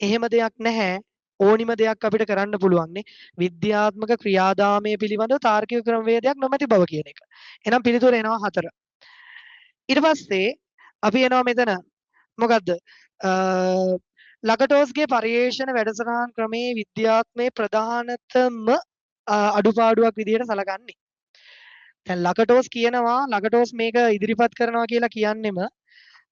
එහෙම දෙයක් නැහැ. ඕනිම දෙයක් අපිට කරන්න පුළුවන් නේ. විද්‍යාත්මක ක්‍රියාදාමය පිළිබඳව තාර්කික ක්‍රමවේදයක් නොමැති බව කියන එක. එහෙනම් පිළිතුර එනවා 4. ඊට පස්සේ අපි එනවා මෙතන මොකද්ද? ලකටෝස්ගේ පරිේෂණ වැඩසටහන් ක්‍රමයේ විද්‍යාත්මයේ ප්‍රධානතම අඩුපාඩුවක් විදිහට සැලකන්නේ. දැන් ලකටෝස් කියනවා ලකටෝස් මේක ඉදිරිපත් කරනවා කියලා කියන්නෙම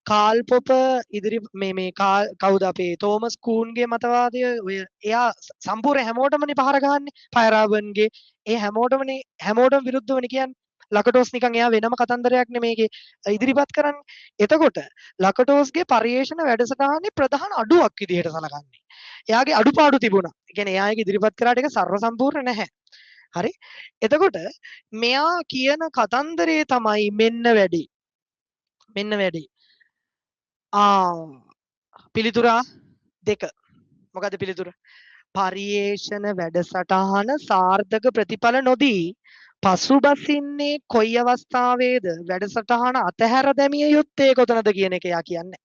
කාල් පොප ඉදිරි මේ කවුද අපේ තෝමස් කූන්ගේ මතවාදය ඔය එයා සම්පූර්ණ හැමෝටමනේ පහර ගහන්නේ ෆයරාබන්ගේ ඒ හැමෝටම විරුද්ධවනේ කියන්නේ ලකටෝස් නිකන් එයා වෙනම කතන්දරයක් නෙමේකේ ඉදිරිපත් කරන්නේ. එතකොට ලකටෝස්ගේ පරිේෂණ වැඩසටහනේ ප්‍රධාන අඩුවක් විදිහට සලකන්නේ. එයාගේ අඩුපාඩු තිබුණා. ඒ කියන්නේ එයා ඒක ඉදිරිපත් කරාට ඒක සර්ව සම්පූර්ණ නැහැ. හරි. එතකොට මෙයා කියන කතන්දරේ තමයි මෙන්න වැඩි. මෙන්න වැඩි. පිළිතුර 2. මොකද පිළිතුර? පරිේෂණ වැඩසටහන සාර්ථක ප්‍රතිඵල නොදී පසුබසින්නේ කොයි අවස්ථාවේද වැඩසටහන අතහැර දැමිය යුත්තේ කොතනද කියන එක යා කියන්නේ.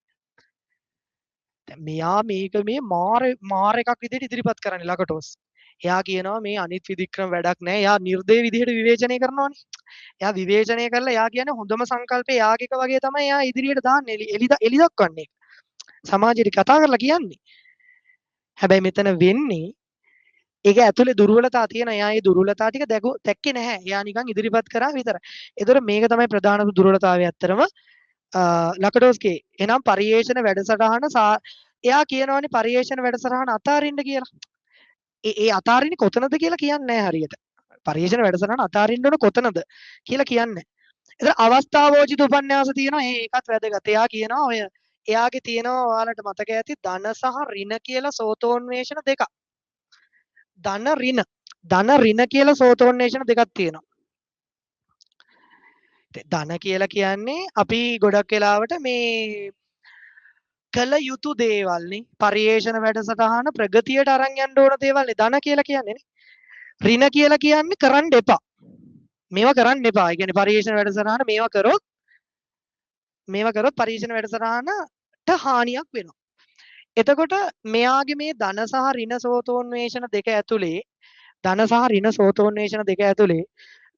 දැන් මෙයා මේක මේ මාර එකක් විදිහට ඉදිරිපත් කරන්නේ ලකටෝස්. එයා කියනවා මේ අනිත් විධික්‍රම වැඩක් නැහැ. එයා නිර්දේ විදිහට විවේචනය කරනවානේ. එයා විවේචනය කරලා එයා කියන්නේ හොඳම සංකල්පය යාගික වගේ තමයි එයා ඉදිරියට දාන්නේ එලි දක්වන්නේ. සමාජයට කතා කරලා කියන්නේ. හැබැයි මෙතන වෙන්නේ ඒක ඇතුලේ දුර්වලතා තියෙන. එයා ඒ දුර්වලතා ටික දැක්කේ නැහැ. එයා නිකන් ඉදිරිපත් කරා විතරයි. ඒතර මේක තමයි ප්‍රධාන දුර්වලතාවය ඇත්තරම ලකඩෝස්ගේ. එනම් පරිේෂණ වැඩසටහන එයා කියනවානේ පරිේෂණ වැඩසටහන අතාරින්න කියලා. ඒ අතාරින්නේ කොතනද කියලා කියන්නේ නැහැ හරියට. පරිේෂණ වැඩසටහන අතාරින්න ඕන කොතනද කියලා කියන්නේ. ඒතර අවස්ථාවෝචිත උපන්යාස තියෙනවා. ඒකත් වැදගත්. එයා කියනවා ඔය එයාගේ තියෙනවා ඔයාලට මතක ඇති ධන සහ ඍණ කියලා සෝතෝන්වේෂණ දෙකක්. ධන ඍණ කියලා සෝතෝන්වේෂණ දෙකක් තියෙනවා. ධන කියලා කියන්නේ අපි ගොඩක් වෙලාවට මේ කළ යුතු දේවල්නේ. පරිේශන වැඩසටහන ප්‍රගතියට අරන් යන්න ඕන දේවල්නේ ධන කියලා කියන්නේ නේ. ඍණ කියලා කියන්නේ කරන්න එපා. මේවා කරන්න එපා. ඒ කියන්නේ පරිේශන වැඩසටහන මේවා කරොත් පරිේශන වැඩසටහනට හානියක් වෙනවා. එතකොට මෙයාගේ මේ ධන සහ ඍණ සෝතෝන්වේෂණ දෙක ඇතුලේ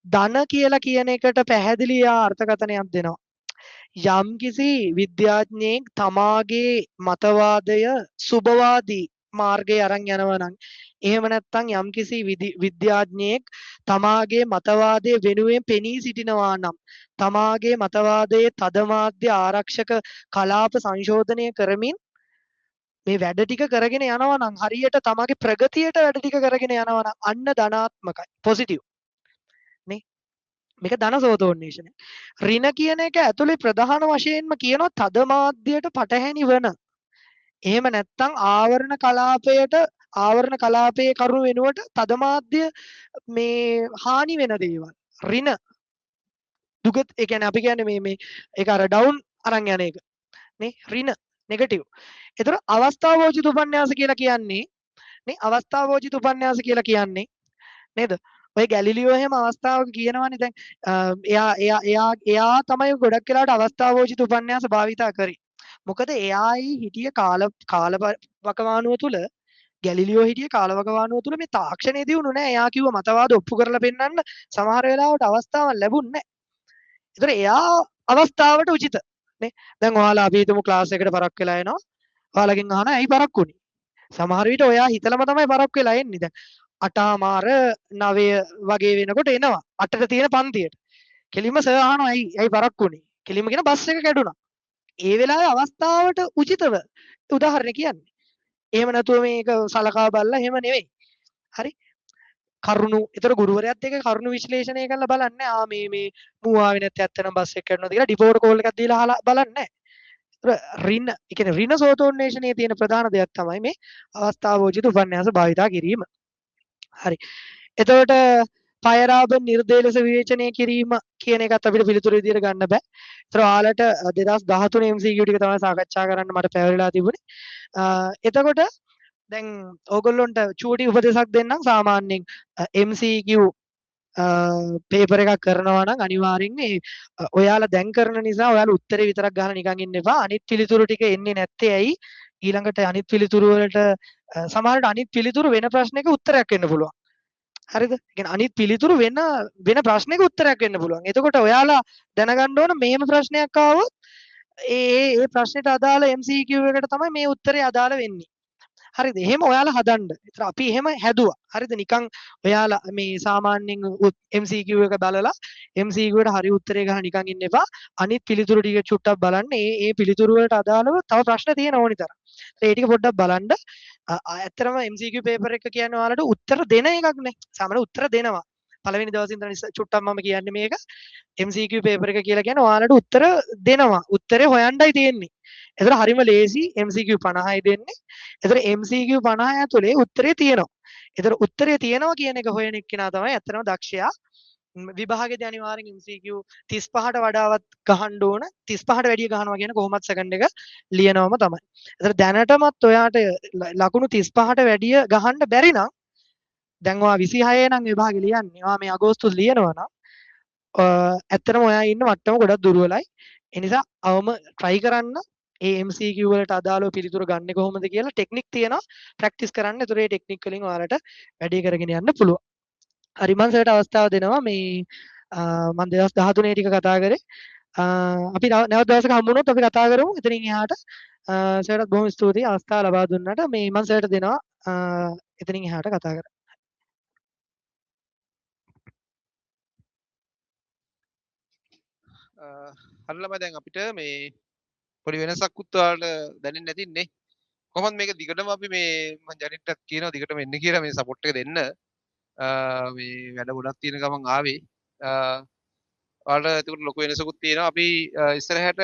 ධන කියලා කියන එකට පැහැදිලි අර්ථකථනයක් දෙනවා. යම්කිසි විද්‍යාඥයෙක් තමාගේ මතවාදය සුභවාදී මාර්ගයේ අරන් යනවා නම් එහෙම නැත්නම් යම්කිසි විද්‍යාඥයෙක් තමාගේ මතවාදයේ වෙනුවෙන් පෙනී සිටිනවා නම් තමාගේ මතවාදයේ තදමාධ්‍ය ආරක්ෂක කලාප සංශෝධනය කරමින් මේ වැඩ ටික කරගෙන යනවා නම් හරියට තමාගේ ප්‍රගතියට වැඩ ටික කරගෙන යනවා නම් අන්න ධනාත්මකයි පොසිටිව් නේ. මේක ධනසෝතෝන්වේෂණය. ඍණ කියන එක ඇතුලේ ප්‍රධාන වශයෙන්ම කියනවා තද මාධ්‍යයට පටහැනි වන. එහෙම නැත්නම් ආවරණ කලාපයේ කරුණු වෙනුවට තද මාධ්‍ය මේ හානි වෙන දේවල්. ඍණ දුගත් ඒ කියන්නේ අපි කියන්නේ මේ ඒක අර ඩවුන් අරන් යන එක. නේ ඍණ නෙගටිව්. ඒතර අවස්ථාවෝචිත උපන්යාස කියලා කියන්නේ නේ අවස්ථාවෝචිත උපන්යාස කියලා කියන්නේ නේද? ඔය ගැලිලියෝ එහෙම අවස්ථාවක කියනවනේ දැන් එයා තමයි ගොඩක් වෙලාවට අවස්ථාවෝචිත උපන්යාස භාවිතා කරේ. මොකද එයායි හිටිය කාලවකවානුව තුල ගැලිලියෝ හිටිය කාලවකවානුව තුල මේ තාක්ෂණය දියුණු නැහැ. එයා කිව්ව මතවාද ඔප්පු කරලා පෙන්නන්න සමහර වෙලාවට අවස්ථාවක් ලැබුණේ නැහැ. ඒතර එයා අවස්ථාවට උචිත නේ. දැන් ඔයාලා අපි හිතමු ක්ලාස් එකකට පරක් වෙලා එනවා. ඔයාලගෙන් අහනවා ඇයි පරක් වුනේ? සමහර විට ඔයා හිතලම තමයි පරක් වෙලා එන්නේ. දැන් 8:00 9 වගේ වෙනකොට එනවා 8ට තියෙන පන්තියට. කෙලින්ම සර් අහනවා ඇයි පරක් වුනේ? කෙලින්ම කියන බස් එක කැඩුනා. ඒ වෙලාවේ අවස්ථාවට උචිතව උදාහරණ කියන්නේ. එහෙම නැතුව මේක සලකා බලලා එහෙම නෙවෙයි. හරි? කරුණු ඒතර ගුරුවරයාත් එක්ක කරුණු විශ්ලේෂණය කරලා බලන්නේ මේ මූ ආවේ නැත්නම් ඇත්තටම බස් එක කැඩුනද කියලා ඩිපෝට් කෝල් එකක් දීලා අහලා බලන්නේ නැහැ. ඍණ ඒ කියන්නේ ඍණ සෝතෝන්වේෂණයේ තියෙන ප්‍රධාන දෙයක් තමයි මේ අවස්ථාවෝචිත උපන්යාස භාවිතා කිරීම. හරි. එතකොට පයරාබ නිර්දේශ විවේචනය කිරීම කියන එකත් අපිට පිළිතුරු විදියට ගන්න බෑ. ඒතර ඔයාලට 2013 MCQ ටික තමයි සාකච්ඡා කරන්න මට පැවරිලා තිබුණේ. එතකොට දැන් ඕගොල්ලොන්ට චූටි උපදේශක් දෙන්නම් සාමාන්‍යයෙන් MCQ පේපර් එකක් කරනවා නම් අනිවාර්යෙන් මේ ඔයාලා දැන් කරන නිසා ඔයාලා උත්තරේ විතරක් ගහලා නිකන් ඉන්න එපා. අනිත් පිළිතුරු ටික එන්නේ නැත්තේ ඇයි? ඊළඟට අනිත් පිළිතුරු වලට සමහරවිට අනිත් පිළිතුරු වෙන ප්‍රශ්නයක උත්තරයක් වෙන්න පුළුවන්. හරිද? ඒ කියන්නේ අනිත් පිළිතුරු වෙන ප්‍රශ්නයක උත්තරයක් වෙන්න පුළුවන්. එතකොට ඔයාලා දැනගන්න ඕන මෙහෙම ප්‍රශ්නයක් ආවොත් ඒ ප්‍රශ්නෙට අදාළ MCQ එකට තමයි මේ උත්තරේ අදාළ වෙන්නේ. හරිද? එහෙම ඔයාලා හදන්න. ඒතර අපි එහෙම හැදුවා. හරිද? නිකන් ඔයාලා මේ සාමාන්‍යයෙන් MCQ එක බලලා MCQ එකට හරි උත්තරේ ගහලා නිකන් ඉන්න එපා. අනිත් පිළිතුරු ටික චුට්ටක් බලන්න. ඒ පිළිතුරු වලට අදාළව තව ප්‍රශ්න තියෙන ඕනි තරම්. ඒ ටික පොඩ්ඩක් බලන්න. ඇත්තටම MCQ පේපර් එක කියන්නේ ඔයාලට උත්තර දෙන එකක් නේ. සාමාන්‍ය උත්තර දෙනවා. පළවෙනි දවසේ ඉඳන් චුට්ටක් මම කියන්නේ මේක MCQ පේපර් එක කියලා කියන්නේ ඔයාලට උත්තර දෙනවා. උත්තරේ හොයන්නයි තියෙන්නේ. ඒතර හරිම ලේසි MCQ 50යි දෙන්නේ. ඒතර MCQ 50 ඇතුලේ උත්තරේ තියෙනවා. ඒතර උත්තරේ තියෙනවා කියන එක හොයන එක්කෙනා තමයි ඇත්තටම දක්ෂයා. විභාගෙදී අනිවාර්යෙන් MCQ 35ට වඩාවත් ගහන්න ඕන. 35ට වැඩිය ගහනවා කියන කොහොමත් සෙකන්ඩ් එක ලියනවම තමයි. ඒතර දැනටමත් ඔයාට ලකුණු 35ට වැඩිය ගහන්න බැරි නම් දැන් ඔයා 26 නම් විභාගෙ ලියන්නේ. ඔයා මේ අගෝස්තුස් ලියනවා නම් ඇත්තටම ඔයා ඉන්න මට්ටම ගොඩක් දුර්වලයි. ඒ නිසා අවම try කරන්න ඒ MCQ වලට අදාළව පිළිතුරු ගන්න කොහොමද කියලා ටෙක්නික් තියෙනවා. ප්‍රැක්ටිස් කරන්න. ඒතර ඒ ටෙක්නික් වලින් ඔයාලට වැඩේ කරගෙන යන්න පුළුවන්. හරි මම සර්ට අවස්ථාව දෙනවා මේ මම 2013 ටික කතා කරේ. අපි නැවත දවසක හම්බ වුණොත් අපි කතා කරමු. එතනින් එහාට සර්ටත් බොහොම ස්තුතියි අවස්ථාව ලබා දුන්නාට. මේ මම සර්ට දෙනවා එතනින් එහාට කතා කරන්න. හරිලම දැන් අපිට මේ පොඩි වෙනසක් උත්වාලට දැනෙන්නේ නැතිනේ. කොහොමද මේක දිගටම අපි මේ මම ජනිට්ටත් කියනවා දිගටම එන්න කියලා මේ සපෝට් එක දෙන්න. මේ වැඩ ගොඩක් තියෙන ගමන් ආවේ. ඔයාලට ඒකට ලොකු වෙනසකුත් තියෙනවා. අපි ඉස්සරහට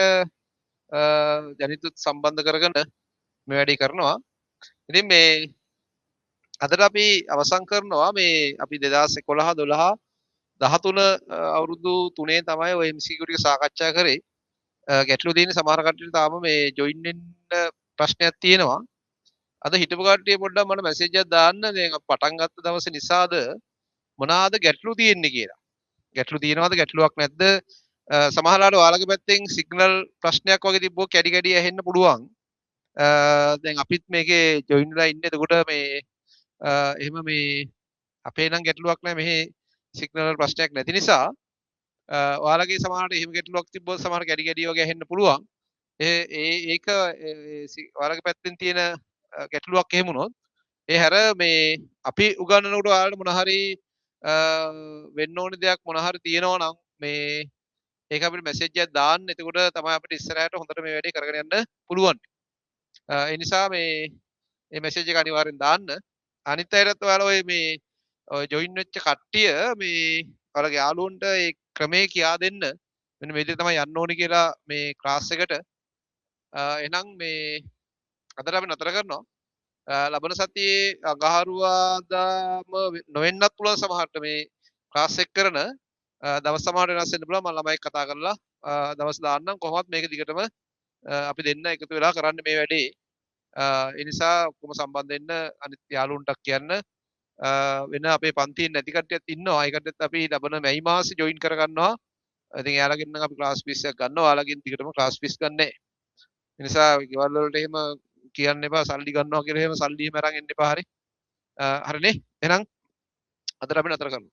ජනිතුත් සම්බන්ධ කරගෙන මේ වැඩේ කරනවා. ඉතින් මේ අදට අපි අවසන් කරනවා මේ අපි 2011 12 13 අවුරුදු 3 තමයි ඔය MCQ ටික සාකච්ඡා කරේ. ගැටලු තියෙන සමහර කට්ටියට තාම මේ ජොයින් වෙන්න ප්‍රශ්නයක් තියෙනවා. අද හිටපු කට්ටිය පොඩ්ඩක් මට මැසේජ් එකක් දාන්න. දැන් අපි පටන් ගත්ත දවසේ නිසාද මොනවාද ගැටලු තියෙන්නේ කියලා. ගැටලු තියෙනවද ගැටලුවක් නැද්ද? සමහරවිට ඔයාලගේ පැත්තෙන් සිග්නල් ප්‍රශ්නයක් වගේ තිබ්බොත් කැඩි කැඩි ඇහෙන්න පුළුවන්. දැන් අපිත් මේකේ ජොයින් වෙලා ඉන්නේ. එතකොට මේ එහෙම මේ අපේ නම් ගැටලුවක් නැහැ. මෙහි සිග්නල් ප්‍රශ්නයක් නැති නිසා ඔයාලගේ සමහරට එහෙම ගැටලුවක් තිබ්බොත් සමහර කැඩි කැඩි වගේ ඇහෙන්න පුළුවන්. ඒක ඔයාලගේ පැත්තෙන් තියෙන ගැටලුවක් එහෙම වුණොත් ඒ හැර මේ අපි උගන්වනකොට ඔයාලට මොන හරි වෙන්න ඕන දෙයක් මොන හරි තියෙනවා නම් මේ ඒක අපිට මැසේජ් එකක් දාන්න. එතකොට තමයි අපිට ඉස්සරහට හොඳට මේ වැඩේ කරගෙන යන්න පුළුවන්. ඒ නිසා මේ මැසේජ් එක අනිවාර්යෙන් දාන්න. අනිත් අයටත් ඔයාලා ඔය ජොයින් වෙච්ච කට්ටිය මේ ඔයාලගේ යාළුවන්ට ඒ ක්‍රමේ කියා දෙන්න. මෙන්න මේ විදිහට තමයි යන්න ඕනේ කියලා මේ ක්ලාස් එකට. එහෙනම් මේ අදට අපි නතර කරනවා. ලබන සතියේ අඟහරුවාදාම නොවෙන්නත් පුළුවන් සමහරට මේ ක්ලාස් එක කරන දවස් සමහරට වෙනස් වෙන්න පුළුවන්. මම ළමයි කතා කරලා දවස් දාන්නම්. කොහොමවත් මේක දිගටම අපි දෙන්න එකතු වෙලා කරන්න මේ වැඩේ. ඒ නිසා ඔක්කොම සම්බන්ධ වෙන්න අනිත් යාළුවන්ටත් කියන්න. වෙන අපේ පන්තියේ නැති කට්ටියත් ඉන්නවා. ඒ කට්ටියත් අපි ලබන මැයි මාසේ ජොයින් කරගන්නවා. ඉතින් එයාලගෙන් නම් අපි ක්ලාස් ෆීස් එකක් ගන්නවා. ඔයාලගෙන් දිගටම ක්ලාස් ෆීස් ගන්නෑ. ඒ නිසා ගෙවල් වලට එහෙම කියන්න එපා සල්ලි ගන්නවා කියලා එහෙම සල්ලි එහෙම අරන් එන්න එපා. හරි. හරිනේ. එහෙනම් අදට අපි නතර කරමු.